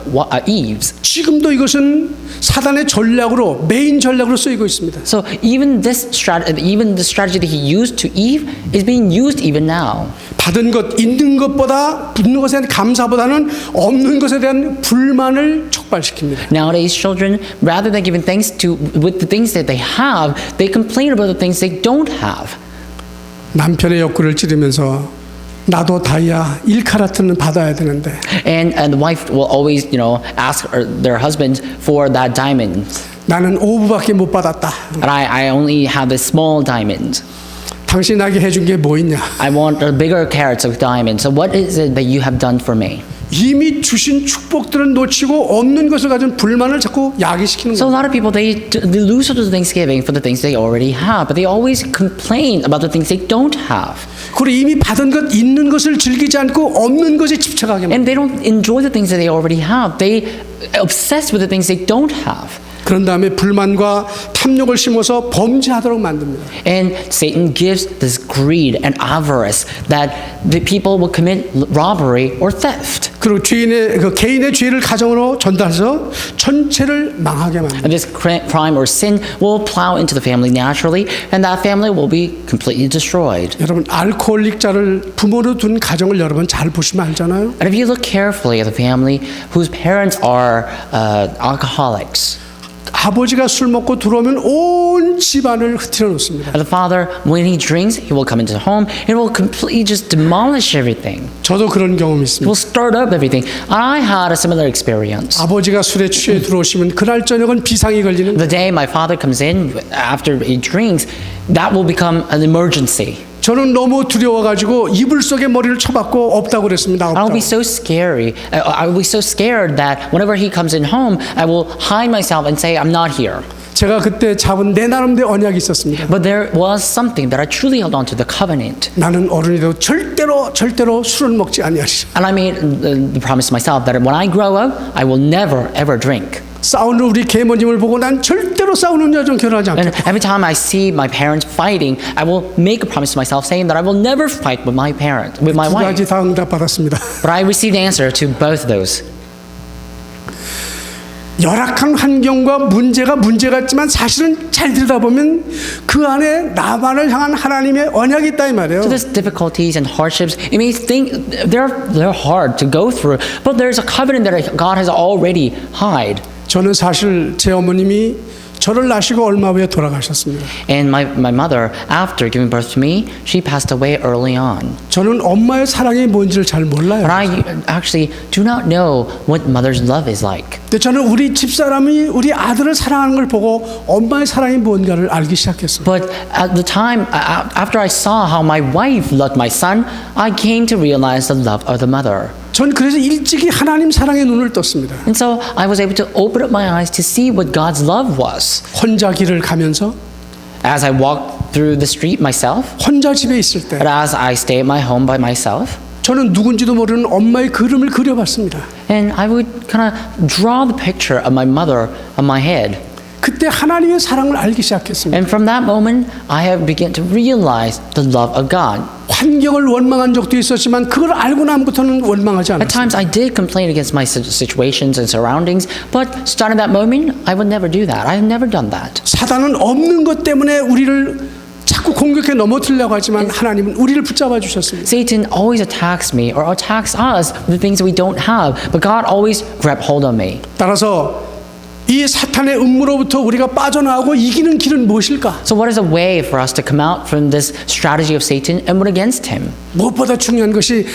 Speaker 2: Eve's.
Speaker 3: 지금도 이것은 사단의 전략으로 메인 전략으로 쓰이고 있습니다.
Speaker 2: So even the strategy that he used to Eve is being used even now.
Speaker 3: 받은 것 있는 것보다 붙는 것에 대한 감사보다는 없는 것에 대한 불만을 촉발시킵니다.
Speaker 2: Nowadays, children, rather than giving thanks with the things that they have, they complain about the things they don't have.
Speaker 3: 남편의 욕구를 찌르면서 나도 다이아 1카라트는 받아야 되는데
Speaker 2: And the wife will always, ask their husband for that diamond.
Speaker 3: 나는 5부밖에 못 받았다.
Speaker 2: And I only have this small diamond.
Speaker 3: 당신이 나에게 해준 게 뭐 있냐?
Speaker 2: I want the bigger carats of diamonds. So what is it that you have done for me?
Speaker 3: 이미 주신 축복들은 놓치고 없는 것을 가진 불만을 자꾸 야기시키는
Speaker 2: So a
Speaker 3: 거예요.
Speaker 2: lot of people, they lose to Thanksgiving for the things they already have, but they always complain about the things they don't have.
Speaker 3: 그리고 이미 받은 것 있는 것을 즐기지 않고 없는 것에 집착하게 만들어요.
Speaker 2: And they don't enjoy the things that they already have. They obsess with the things they don't have.
Speaker 3: 그런 다음에 불만과 탐욕을 심어서 범죄하도록 만듭니다.
Speaker 2: And Satan gives this greed and avarice that the people will commit robbery or theft.
Speaker 3: 그리고 개인의 죄를 가정으로 전달해서 전체를 망하게 만듭니다.
Speaker 2: And this crime or sin will plow into the family naturally, and that family will be completely destroyed.
Speaker 3: 여러분 알코올릭자를 부모로 둔 가정을 여러분 잘 보시면 알잖아요.
Speaker 2: And if you look carefully at the family whose parents are alcoholics,
Speaker 3: 아버지가 술 먹고 들어오면 온 집안을 흐트려 놓습니다.
Speaker 2: and the father, when he drinks, he will come into the home and will completely just demolish everything.
Speaker 3: 저도 그런 경험이
Speaker 2: He
Speaker 3: 있습니다.
Speaker 2: will stir up everything. I had a similar experience.
Speaker 3: 아버지가 술에 취해 들어오시면 그날 저녁은 비상이 걸리는
Speaker 2: The day my father comes in after he drinks, that will become an emergency.
Speaker 3: 저는 너무 두려워가지고 이불 속에 머리를 쳐박고 없다고 그랬습니다.
Speaker 2: I'll be
Speaker 3: 없다고.
Speaker 2: so scary. I'll be so scared that whenever he comes in home, I will hide myself and say I'm not here.
Speaker 3: 제가 그때 잡은 내 나름대로 언약이 있었습니다.
Speaker 2: But there was something that I truly held on to, the covenant.
Speaker 3: 나는 어른이 되고 절대로 술을 먹지 아니하리라.
Speaker 2: And I made the promise to myself that when I grow up, I will never ever drink.
Speaker 3: 싸우는 우리 계모님을 보고 난 절대로 싸우는 여자랑 결혼하지
Speaker 2: And
Speaker 3: 않겠다.
Speaker 2: every time I see my parents fighting, I will make a promise to myself saying that I will never fight with my parent, with my
Speaker 3: 두
Speaker 2: wife.
Speaker 3: 가지 다 응답받았습니다.
Speaker 2: But I received the answer to both of those.
Speaker 3: 열악한 환경과 문제 같지만 사실은 잘 들여다보면 그 안에 나만을 향한 하나님의 언약이 있다 이 말이에요.
Speaker 2: So there's difficulties and hardships. You may think they're hard to go through, but there's a covenant that God has already hid.
Speaker 3: 저는 사실 제 어머님이 저를 낳으시고 얼마 후에 돌아가셨습니다.
Speaker 2: And my mother, after giving birth to me, she passed away early on.
Speaker 3: 저는 엄마의 사랑이 뭔지를 잘 몰라요.
Speaker 2: But I actually do not know what mother's love is like.
Speaker 3: 근데 저는 우리 집사람이 우리 아들을 사랑하는 걸 보고 엄마의 사랑이 뭔가를 알기 시작했어요.
Speaker 2: But at the time, after I saw how my wife loved my son, I came to realize the love of the mother.
Speaker 3: 전 그래서 일찍이 하나님 사랑의 눈을 떴습니다.
Speaker 2: And so I was able to open up my eyes to see what God's love was.
Speaker 3: 혼자 길을 가면서
Speaker 2: As I walked through the street myself,
Speaker 3: 혼자 집에 있을 때
Speaker 2: but as I stay at my home by myself,
Speaker 3: 저는 누군지도 모르는 엄마의 그림을 그려봤습니다.
Speaker 2: and I would kind of draw the picture of my mother on my head.
Speaker 3: 그때 하나님의 사랑을 알기 시작했습니다.
Speaker 2: And from that moment, I have begun to realize the love of God.
Speaker 3: 환경을 원망한 적도 있었지만 그걸 알고 난부터는 원망하지
Speaker 2: At
Speaker 3: 않았습니다.
Speaker 2: times, I did complain against my situations and surroundings, but starting that moment, I would never do that. I have never done that.
Speaker 3: 사단은 없는 것 때문에 우리를 자꾸 공격해 넘어뜨리려고 하지만 하나님은 우리를 붙잡아 주셨습니다.
Speaker 2: Satan always attacks me or attacks us with the things that we don't have, but God always grabbed hold of me.
Speaker 3: 따라서 이 사탄의 음모로부터 우리가 빠져나오고 이기는 길은 무엇일까?
Speaker 2: So, what is a way for us to come out from this strategy of Satan and win against him?
Speaker 3: 무엇보다 중요한 것이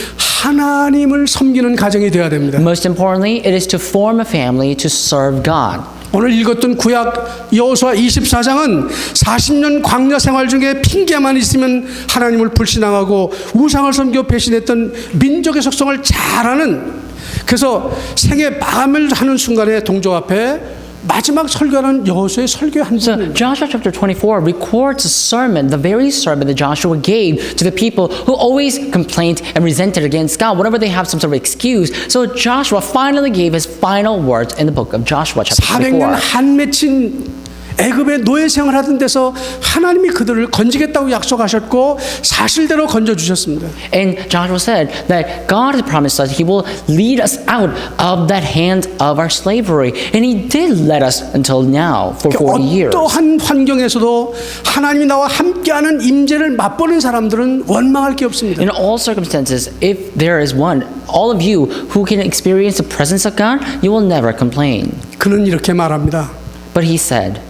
Speaker 3: 하나님을 섬기는 가정이 되어야 됩니다.
Speaker 2: Most importantly, it is to form a family to serve God.
Speaker 3: 오늘 읽었던 구약 여호수아 24장은 40년 광야 생활 중에 핑계만 있으면 하나님을 불신앙하고 우상을 섬겨 배신했던 민족의 속성을 잘 아는, 그래서 생애 마감을 하는 순간에 동족 앞에 마지막 설교하는 여호수아의 설교 한
Speaker 2: So
Speaker 3: 부분입니다.
Speaker 2: Joshua chapter 24 records a sermon, the very sermon that Joshua gave to the people who always complained and resented against God whenever they have some sort of excuse. So Joshua finally gave his final words in the book of Joshua chapter
Speaker 3: 400년
Speaker 2: 24.
Speaker 3: 한 맺힌 애굽의 노예 생활하던 데서 하나님이 그들을 건지겠다고 약속하셨고 사실대로 건져 주셨습니다.
Speaker 2: And Joshua said that God has promised us He will lead us out of that hand of our slavery. And He did let us until now for 40 years.
Speaker 3: 어떠한 환경에서도 하나님이 나와 함께하는 임재를 맛보는 사람들은 원망할 게 없습니다.
Speaker 2: In all circumstances, if there is one, all of you who can experience the presence of God, you will never complain.
Speaker 3: 그는 이렇게 말합니다.
Speaker 2: But he said,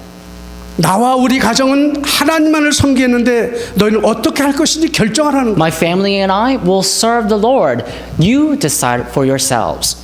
Speaker 3: 나와 우리 가정은 하나님만을 섬기는데 너희는 어떻게 할 것인지 결정하라는 거예요.
Speaker 2: my family and I will serve the Lord. You decide for yourselves.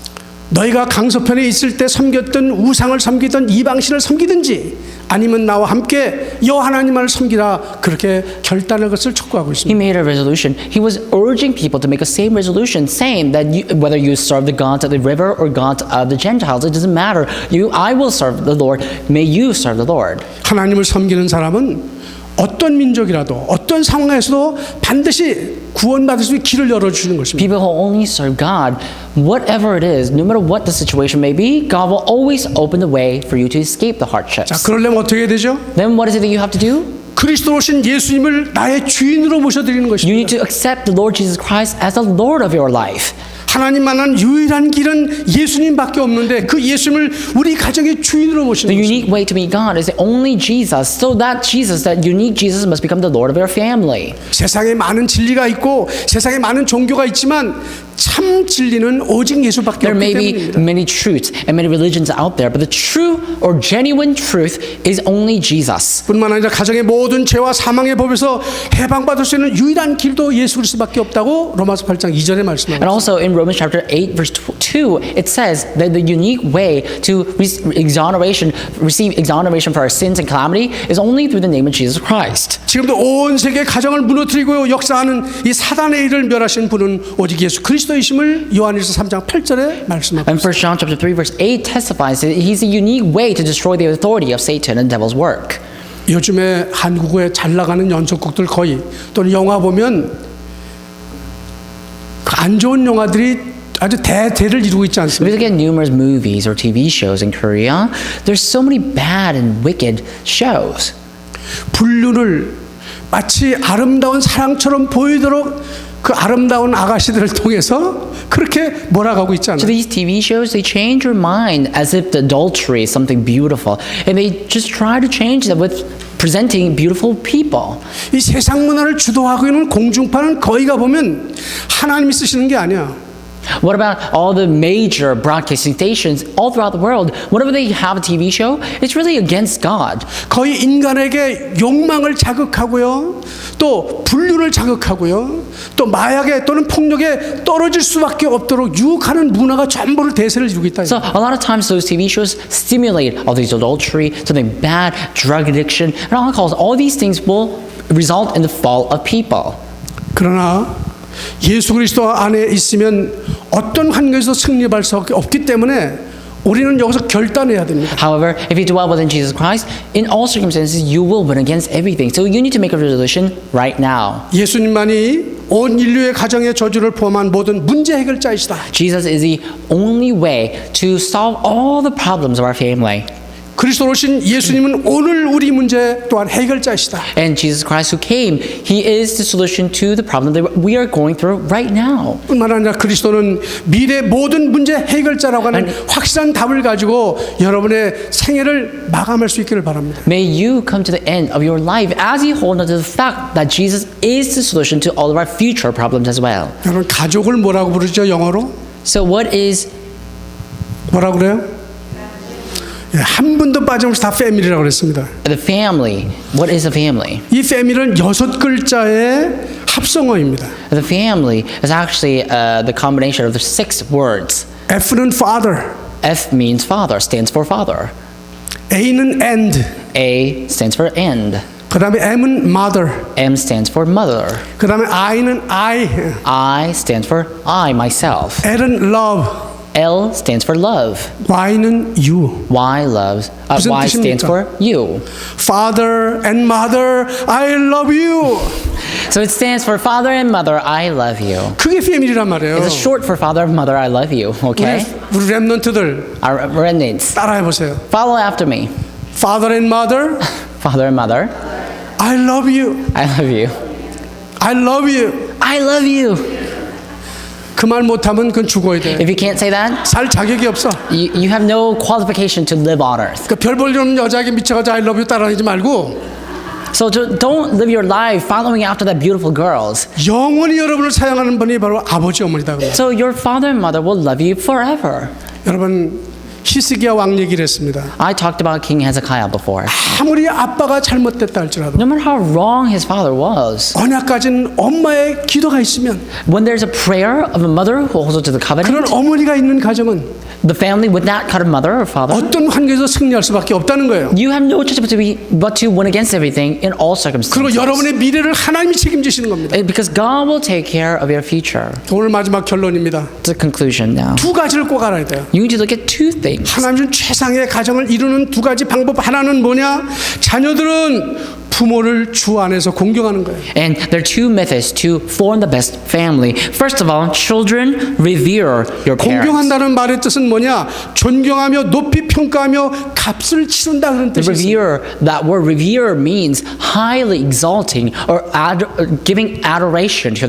Speaker 3: 너희가 강서편에 있을 때 섬겼던 우상을 섬기던 이방신을 섬기든지 아니면 나와 함께 여호와 하나님을 섬기라 그렇게 결단할 것을 촉구하고
Speaker 2: He
Speaker 3: 있습니다.
Speaker 2: made a resolution. He was urging people to make a same resolution, saying that whether you serve the gods of the river or gods of the Gentiles, it doesn't matter. I will serve the Lord. May you serve the Lord.
Speaker 3: 하나님을 섬기는 사람은 어떤 민족이라도 어떤 상황에서도 반드시 구원받을 수 있는 길을 열어주는 것입니다.
Speaker 2: People who only serve God, whatever it is, no matter what the situation may be, God will always open the way for you to escape the hardships.
Speaker 3: 자, 그러려면 어떻게 해야 되죠?
Speaker 2: Then what is it that you have to do?
Speaker 3: 그리스도로 오신 예수님을 나의 주인으로 모셔드리는
Speaker 2: You
Speaker 3: 것입니다.
Speaker 2: need to accept the Lord Jesus Christ as the Lord of your life.
Speaker 3: 하나님만한 유일한 길은 예수님밖에 없는데 그 예수님을 우리 가정의 주인으로 모시는
Speaker 2: The
Speaker 3: 것입니다.
Speaker 2: unique way to meet God is only Jesus. So that Jesus, that unique Jesus, must become the Lord of your family.
Speaker 3: 세상에 많은 진리가 있고 세상에 많은 종교가 있지만 참 진리는 오직 예수밖에
Speaker 2: There
Speaker 3: 없기
Speaker 2: may be
Speaker 3: 때문입니다.
Speaker 2: many truths and many religions out there, but the true or genuine truth is only Jesus.
Speaker 3: 뿐만 아니라 가정의 모든 죄와 사망의 법에서 해방받을 수 있는 유일한 길도 예수 그리스도밖에 없다고 로마서 8장 2절에 말씀합니다.
Speaker 2: And also in Romans chapter 8 verse 2, it says that the unique way to receive exoneration for our sins and calamity is only through the name of Jesus Christ.
Speaker 3: 지금도 온 세계 가정을 무너뜨리고 역사하는 이 사단의 일을 멸하신 분은 오직 예수 그리스도이심을 요한일서 3장 8절에 말씀합니다.
Speaker 2: And 1 John chapter 3 verse 8 testifies that he's a unique way to destroy the authority of Satan and devil's work.
Speaker 3: 요즘에 한국에 잘 나가는 연속극들 거의 또는 영화 보면 그 안 좋은 영화들이 아주 대대를 이루고 있지
Speaker 2: If
Speaker 3: 않습니까?
Speaker 2: you look at numerous movies or TV shows in Korea, there's so many bad and wicked shows.
Speaker 3: 불륜을 마치 아름다운 사랑처럼 보이도록 그 아름다운 아가씨들을 통해서 그렇게 몰아가고
Speaker 2: So
Speaker 3: 있잖아요.
Speaker 2: these TV shows, they change your mind as if the adultery is something beautiful. And they just try to change that with presenting beautiful people.
Speaker 3: 이 세상 문화를 주도하고 있는 공중파는 거의 가보면 하나님이 쓰시는 게 아니야.
Speaker 2: What about all the major broadcasting stations all throughout the world? Whenever they have a TV show, it's really against God.
Speaker 3: 거의 인간에게 욕망을 자극하고요. 또 불륜을 자극하고요. 또 마약에 또는 폭력에 떨어질 수밖에 없도록 유혹하는 문화가 전부를 대세를 이루고 있다.
Speaker 2: So a lot of times those TV shows stimulate all these adultery, something bad, drug addiction, and alcohol. All these things will result in the fall of people.
Speaker 3: 그러나 예수 그리스도 안에 있으면 어떤 환경에서 승리할 수 없기 때문에 우리는 여기서 결단해야 됩니다.
Speaker 2: However, if you dwell within Jesus Christ, in all circumstances you will win against everything. So you need to make a resolution right now.
Speaker 3: 예수님만이 온 인류의 가정의 저주를 포함한 모든 문제 해결자이시다.
Speaker 2: Jesus is the only way to solve all the problems of our family.
Speaker 3: 그리스도로 오신 예수님은 오늘 우리 문제 또한 해결자이시다.
Speaker 2: And Jesus Christ who came, He is the solution to the problem that we are going through right now.
Speaker 3: 뿐만 아니라 그리스도는 미래 모든 문제 해결자라고 하는 확실한 답을 가지고 여러분의 생애를 마감할 수 있기를 바랍니다.
Speaker 2: May you come to the end of your life as you hold on to the fact that Jesus is the solution to all of our future problems as well.
Speaker 3: 여러분 가족을 뭐라고 부르죠 영어로?
Speaker 2: So what is
Speaker 3: 뭐라고 그래요? 예, 한 분도 빠짐없이 다 패밀리라고 그랬습니다.
Speaker 2: the family? What is a family?
Speaker 3: 이 패밀리는 6글자의 합성어입니다.
Speaker 2: The family is actually the combination of the 6 words.
Speaker 3: F는 father,
Speaker 2: F means father, stands for father.
Speaker 3: A는 end,
Speaker 2: A stands for end.
Speaker 3: 그 다음에 M은 mother,
Speaker 2: M stands for mother.
Speaker 3: 그 다음에 I는 I,
Speaker 2: I stands for I, myself.
Speaker 3: L은 love,
Speaker 2: L stands for love.
Speaker 3: Y는 you.
Speaker 2: Y loves.
Speaker 3: 무슨
Speaker 2: Y stands
Speaker 3: 뜻입니까?
Speaker 2: for you.
Speaker 3: Father and mother, I love you.
Speaker 2: So it stands for father and mother, I love you.
Speaker 3: 그게 패밀리란 말이에요.
Speaker 2: It's short for father and mother, I love you. Okay?
Speaker 3: 우리 랩런트들
Speaker 2: Our remnants.
Speaker 3: 따라해 보세요.
Speaker 2: Follow after me.
Speaker 3: Father and mother,
Speaker 2: Father and mother,
Speaker 3: I love you.
Speaker 2: I love you.
Speaker 3: I love you.
Speaker 2: I love you.
Speaker 3: 그 말 못하면 그건 죽어야 돼.
Speaker 2: If you can't say that,
Speaker 3: 살 자격이 없어.
Speaker 2: you have no qualification to live on earth.
Speaker 3: 그 별 볼 일 없는 여자에게 미쳐가지고 I love you 따라하지 말고
Speaker 2: So don't live your life following after that beautiful girls.
Speaker 3: 영원히 여러분을 사랑하는 분이 바로 아버지 어머니다.
Speaker 2: So your father and mother will love you forever.
Speaker 3: 여러분 히스기야 왕 얘기를 했습니다.
Speaker 2: I talked about King Hezekiah before.
Speaker 3: 아무리 아빠가 잘못됐다 할지라도
Speaker 2: No matter how wrong his father was,
Speaker 3: 언약 가진 엄마의 기도가 있으면
Speaker 2: when there's a prayer of a mother who holds to the
Speaker 3: 그런
Speaker 2: covenant,
Speaker 3: 어머니가 있는 가정은
Speaker 2: the family with that kind of mother or father,
Speaker 3: 어떤 환경에서 승리할 수밖에 없다는 거예요.
Speaker 2: you have no choice but to win against everything in all
Speaker 3: 그리고
Speaker 2: circumstances.
Speaker 3: 여러분의 미래를 하나님이 책임지시는 겁니다.
Speaker 2: Because God will take care of your future.
Speaker 3: 오늘 마지막 결론입니다.
Speaker 2: It's a conclusion now.
Speaker 3: 두 가지를 꼭 알아야 돼요.
Speaker 2: You need to look at two things.
Speaker 3: 하나님 준 최상의 가정을 이루는 두 가지 방법. 하나는 뭐냐? 자녀들은 부모를 주 안에서 공경하는 거예요.
Speaker 2: And there are two methods to form the best family. First of all, children revere your parents.
Speaker 3: 공경한다는 말의 뜻은 뭐냐? 존경하며 높이 평가하며 값을 치른다 그런
Speaker 2: The
Speaker 3: 뜻이 있어요.
Speaker 2: revere, that word revere means highly exalting or giving adoration to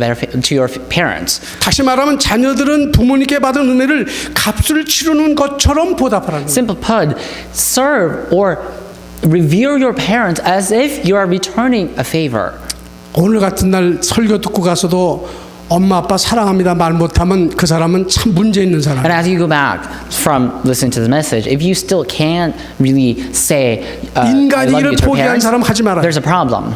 Speaker 2: your parents.
Speaker 3: 다시 말하면 자녀들은 부모님께 받은 은혜를 값을 치르는 것처럼 보답하라는 거예요.
Speaker 2: Simple put, serve or revere your parents as if you are returning a favor.
Speaker 3: 오늘 같은 날 설교 듣고 가서도 엄마 아빠 사랑합니다 말 못하면 그 사람은 참 문제 있는 사람.
Speaker 2: And as you go back from listening to the message, if you still can't really say I love you
Speaker 3: 인간이기를
Speaker 2: to your
Speaker 3: 포기한
Speaker 2: parents,
Speaker 3: 사람 하지 말아요.
Speaker 2: there's a problem.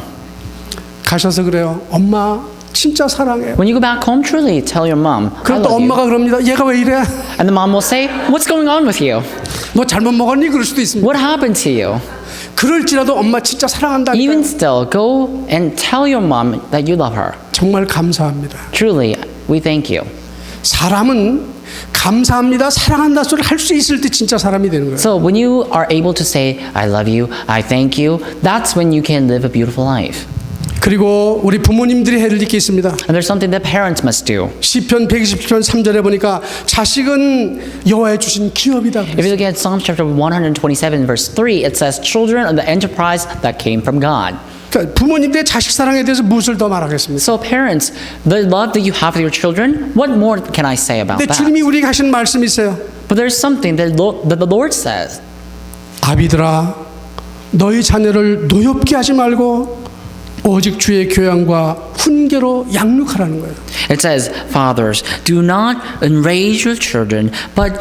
Speaker 3: 가셔서 그래요. 엄마 진짜 사랑해요.
Speaker 2: When you go back home, truly tell your mom, I
Speaker 3: 그럼 또
Speaker 2: love you.
Speaker 3: 엄마가 그럽니다. 얘가 왜 이래?
Speaker 2: And the mom will say, what's going on with you?
Speaker 3: 뭐 잘못 먹었니? 그럴 수도 있습니다.
Speaker 2: What happened to you?
Speaker 3: 그럴지라도 엄마 진짜 사랑한다니까.
Speaker 2: Even still, go and tell your mom that you love her.
Speaker 3: 정말 감사합니다.
Speaker 2: Truly, we thank you.
Speaker 3: 사람은 감사합니다, 사랑한다 소리를 할 수 있을 때 진짜 사람이 되는 거예요.
Speaker 2: So when you are able to say, I love you, I thank you, that's when you can live a beautiful life.
Speaker 3: 그리고 우리 부모님들이 해야 될 게 있습니다.
Speaker 2: And there's something that parents must do.
Speaker 3: 시편 127편 3절에 보니까 자식은 여호와의 주신 기업이다.
Speaker 2: If you look at Psalms chapter 127 verse 3, it says, children are the enterprise that came from God.
Speaker 3: 그러니까 부모님들의 자식 사랑에 대해서 무엇을 더 말하겠습니까?
Speaker 2: So parents, the love that you have for your children, what more can I say about
Speaker 3: 근데
Speaker 2: that?
Speaker 3: 주님이 우리에게 하신 말씀이 있어요.
Speaker 2: But there's something that the Lord says.
Speaker 3: 아비들아 너희 자녀를 노엽게 하지 말고 오직 주의 교양과 훈계로 양육하라는 거예요.
Speaker 2: It says, fathers, do not enrage your children, but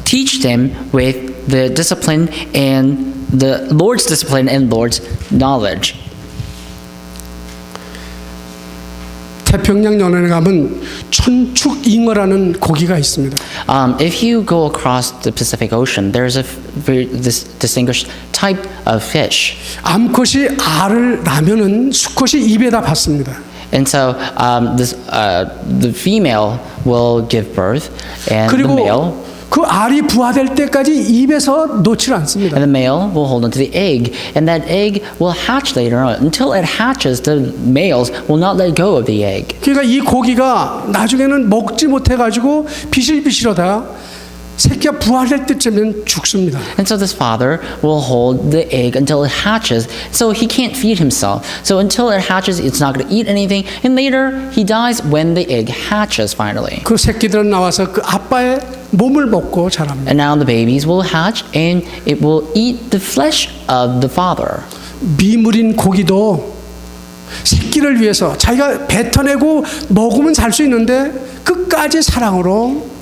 Speaker 2: teach them with the discipline and the Lord's discipline and Lord's knowledge.
Speaker 3: 태평양 연안에 가면 천축잉어라는 고기가 있습니다.
Speaker 2: If you go across the Pacific Ocean, there's a very distinguished type of fish.
Speaker 3: 암컷이 알을 낳으면은 수컷이 입에다 받습니다.
Speaker 2: And so the female will give birth, and the male,
Speaker 3: 그리고 그 알이 부화될 때까지 입에서 놓질 않습니다.
Speaker 2: and the male will hold onto the egg, and that egg will hatch later on. Until it hatches, the males will not let go of the egg.
Speaker 3: 그러니까 이 고기가 나중에는 먹지 못해가지고 비실비실하다 새끼가 부화될 때쯤엔 죽습니다.
Speaker 2: And so this father will hold the egg until it hatches, so he can't feed himself. So until it hatches, it's not going to eat anything, and later he dies when the egg hatches finally.
Speaker 3: 그 새끼들은 나와서 그 아빠의 몸을 먹고 자랍니다.
Speaker 2: And now the babies will hatch, and it will eat the flesh of the father.
Speaker 3: 미물인 고기도 새끼를 위해서 자기가 뱉어내고 먹으면 살 수 있는데 끝까지 사랑으로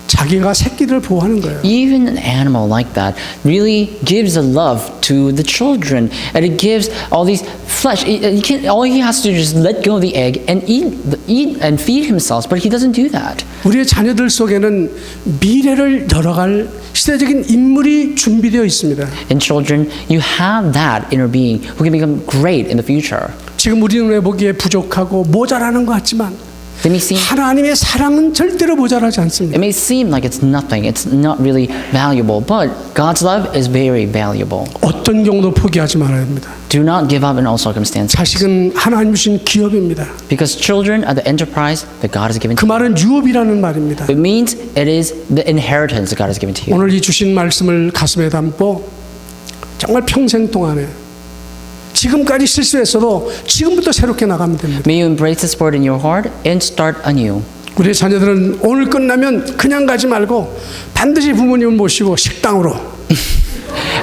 Speaker 3: 자기가 새끼를 보호하는 거예요.
Speaker 2: Even an animal like that really gives a love to the children, and it gives all these flesh. All he has to do is just let go of the egg and eat and feed himself, but he doesn't do that.
Speaker 3: 우리의 자녀들 속에는 미래를 열어갈 시대적인 인물이 준비되어 있습니다.
Speaker 2: In children, you have that inner being who can become great in the future.
Speaker 3: 지금 우리 눈에 보기에 부족하고 모자라는 것 같지만
Speaker 2: It may seem
Speaker 3: 하나님의 사랑은 절대로 모자라지 않습니다.
Speaker 2: It may seem like it's nothing, it's not really valuable, but God's love is very valuable.
Speaker 3: 어떤 경우도 포기하지 말아야 합니다.
Speaker 2: Do not give up in all circumstances,
Speaker 3: 자식은 하나님 주신 기업입니다.
Speaker 2: because children are the enterprise that God has given
Speaker 3: 그
Speaker 2: to you.
Speaker 3: 말은 유업이라는 말입니다.
Speaker 2: It means it is the inheritance that God has given to you.
Speaker 3: 오늘 이 주신 말씀을 가슴에 담고 정말 평생 동안에 지금까지 실수했어도 지금부터 새롭게 나가면 됩니다.
Speaker 2: May you embrace this word in your heart and start anew.
Speaker 3: 우리 자녀들은 오늘 끝나면 그냥 가지 말고 반드시 부모님을 모시고 식당으로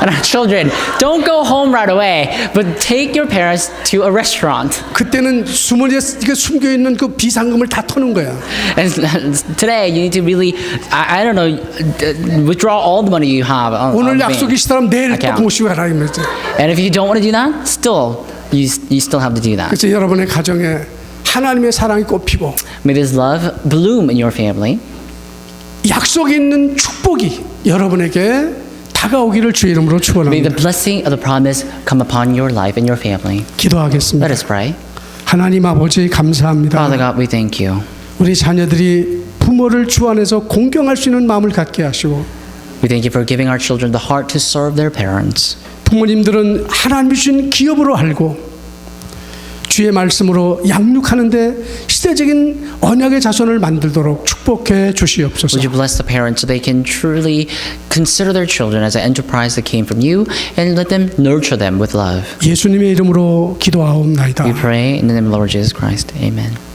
Speaker 2: And our children, don't go home right away, but take your parents to a restaurant.
Speaker 3: 그때는 주머니에 숨겨 있는 그 비상금을 다 터는 거야.
Speaker 2: And today, you need to really, I don't know, withdraw all the money you have.
Speaker 3: 오늘
Speaker 2: on
Speaker 3: 약속이
Speaker 2: bank
Speaker 3: 있다면 내일 또
Speaker 2: account.
Speaker 3: 모시고 가라 이거죠.
Speaker 2: And if you don't want to do that, still, you still have to do that.
Speaker 3: 그래서 여러분의 가정에 하나님의 사랑이 꽃피고
Speaker 2: May this love bloom in your family.
Speaker 3: 약속이 있는 축복이 여러분에게 다가오기를 주의 이름으로
Speaker 2: May the
Speaker 3: 축원합니다.
Speaker 2: blessing of the promise come upon your life and your family.
Speaker 3: 기도하겠습니다.
Speaker 2: Let us pray.
Speaker 3: 하나님 아버지 감사합니다.
Speaker 2: Father God, we thank you.
Speaker 3: 우리 자녀들이 부모를 주 안에서 공경할 수 있는 마음을 갖게 하시고
Speaker 2: We thank you for giving our children the heart to serve their parents.
Speaker 3: 부모님들은 하나님이 주신 기업으로 알고 주의 말씀으로 양육하는데 시대적인 언약의 자손을 만들도록 축복해 주시옵소서.
Speaker 2: Would you bless the parents so they can truly consider their children as an enterprise that came from you and let them nurture them with love.
Speaker 3: 예수님의 이름으로 기도하옵나이다.
Speaker 2: We pray in the name of the Lord Jesus Christ. Amen.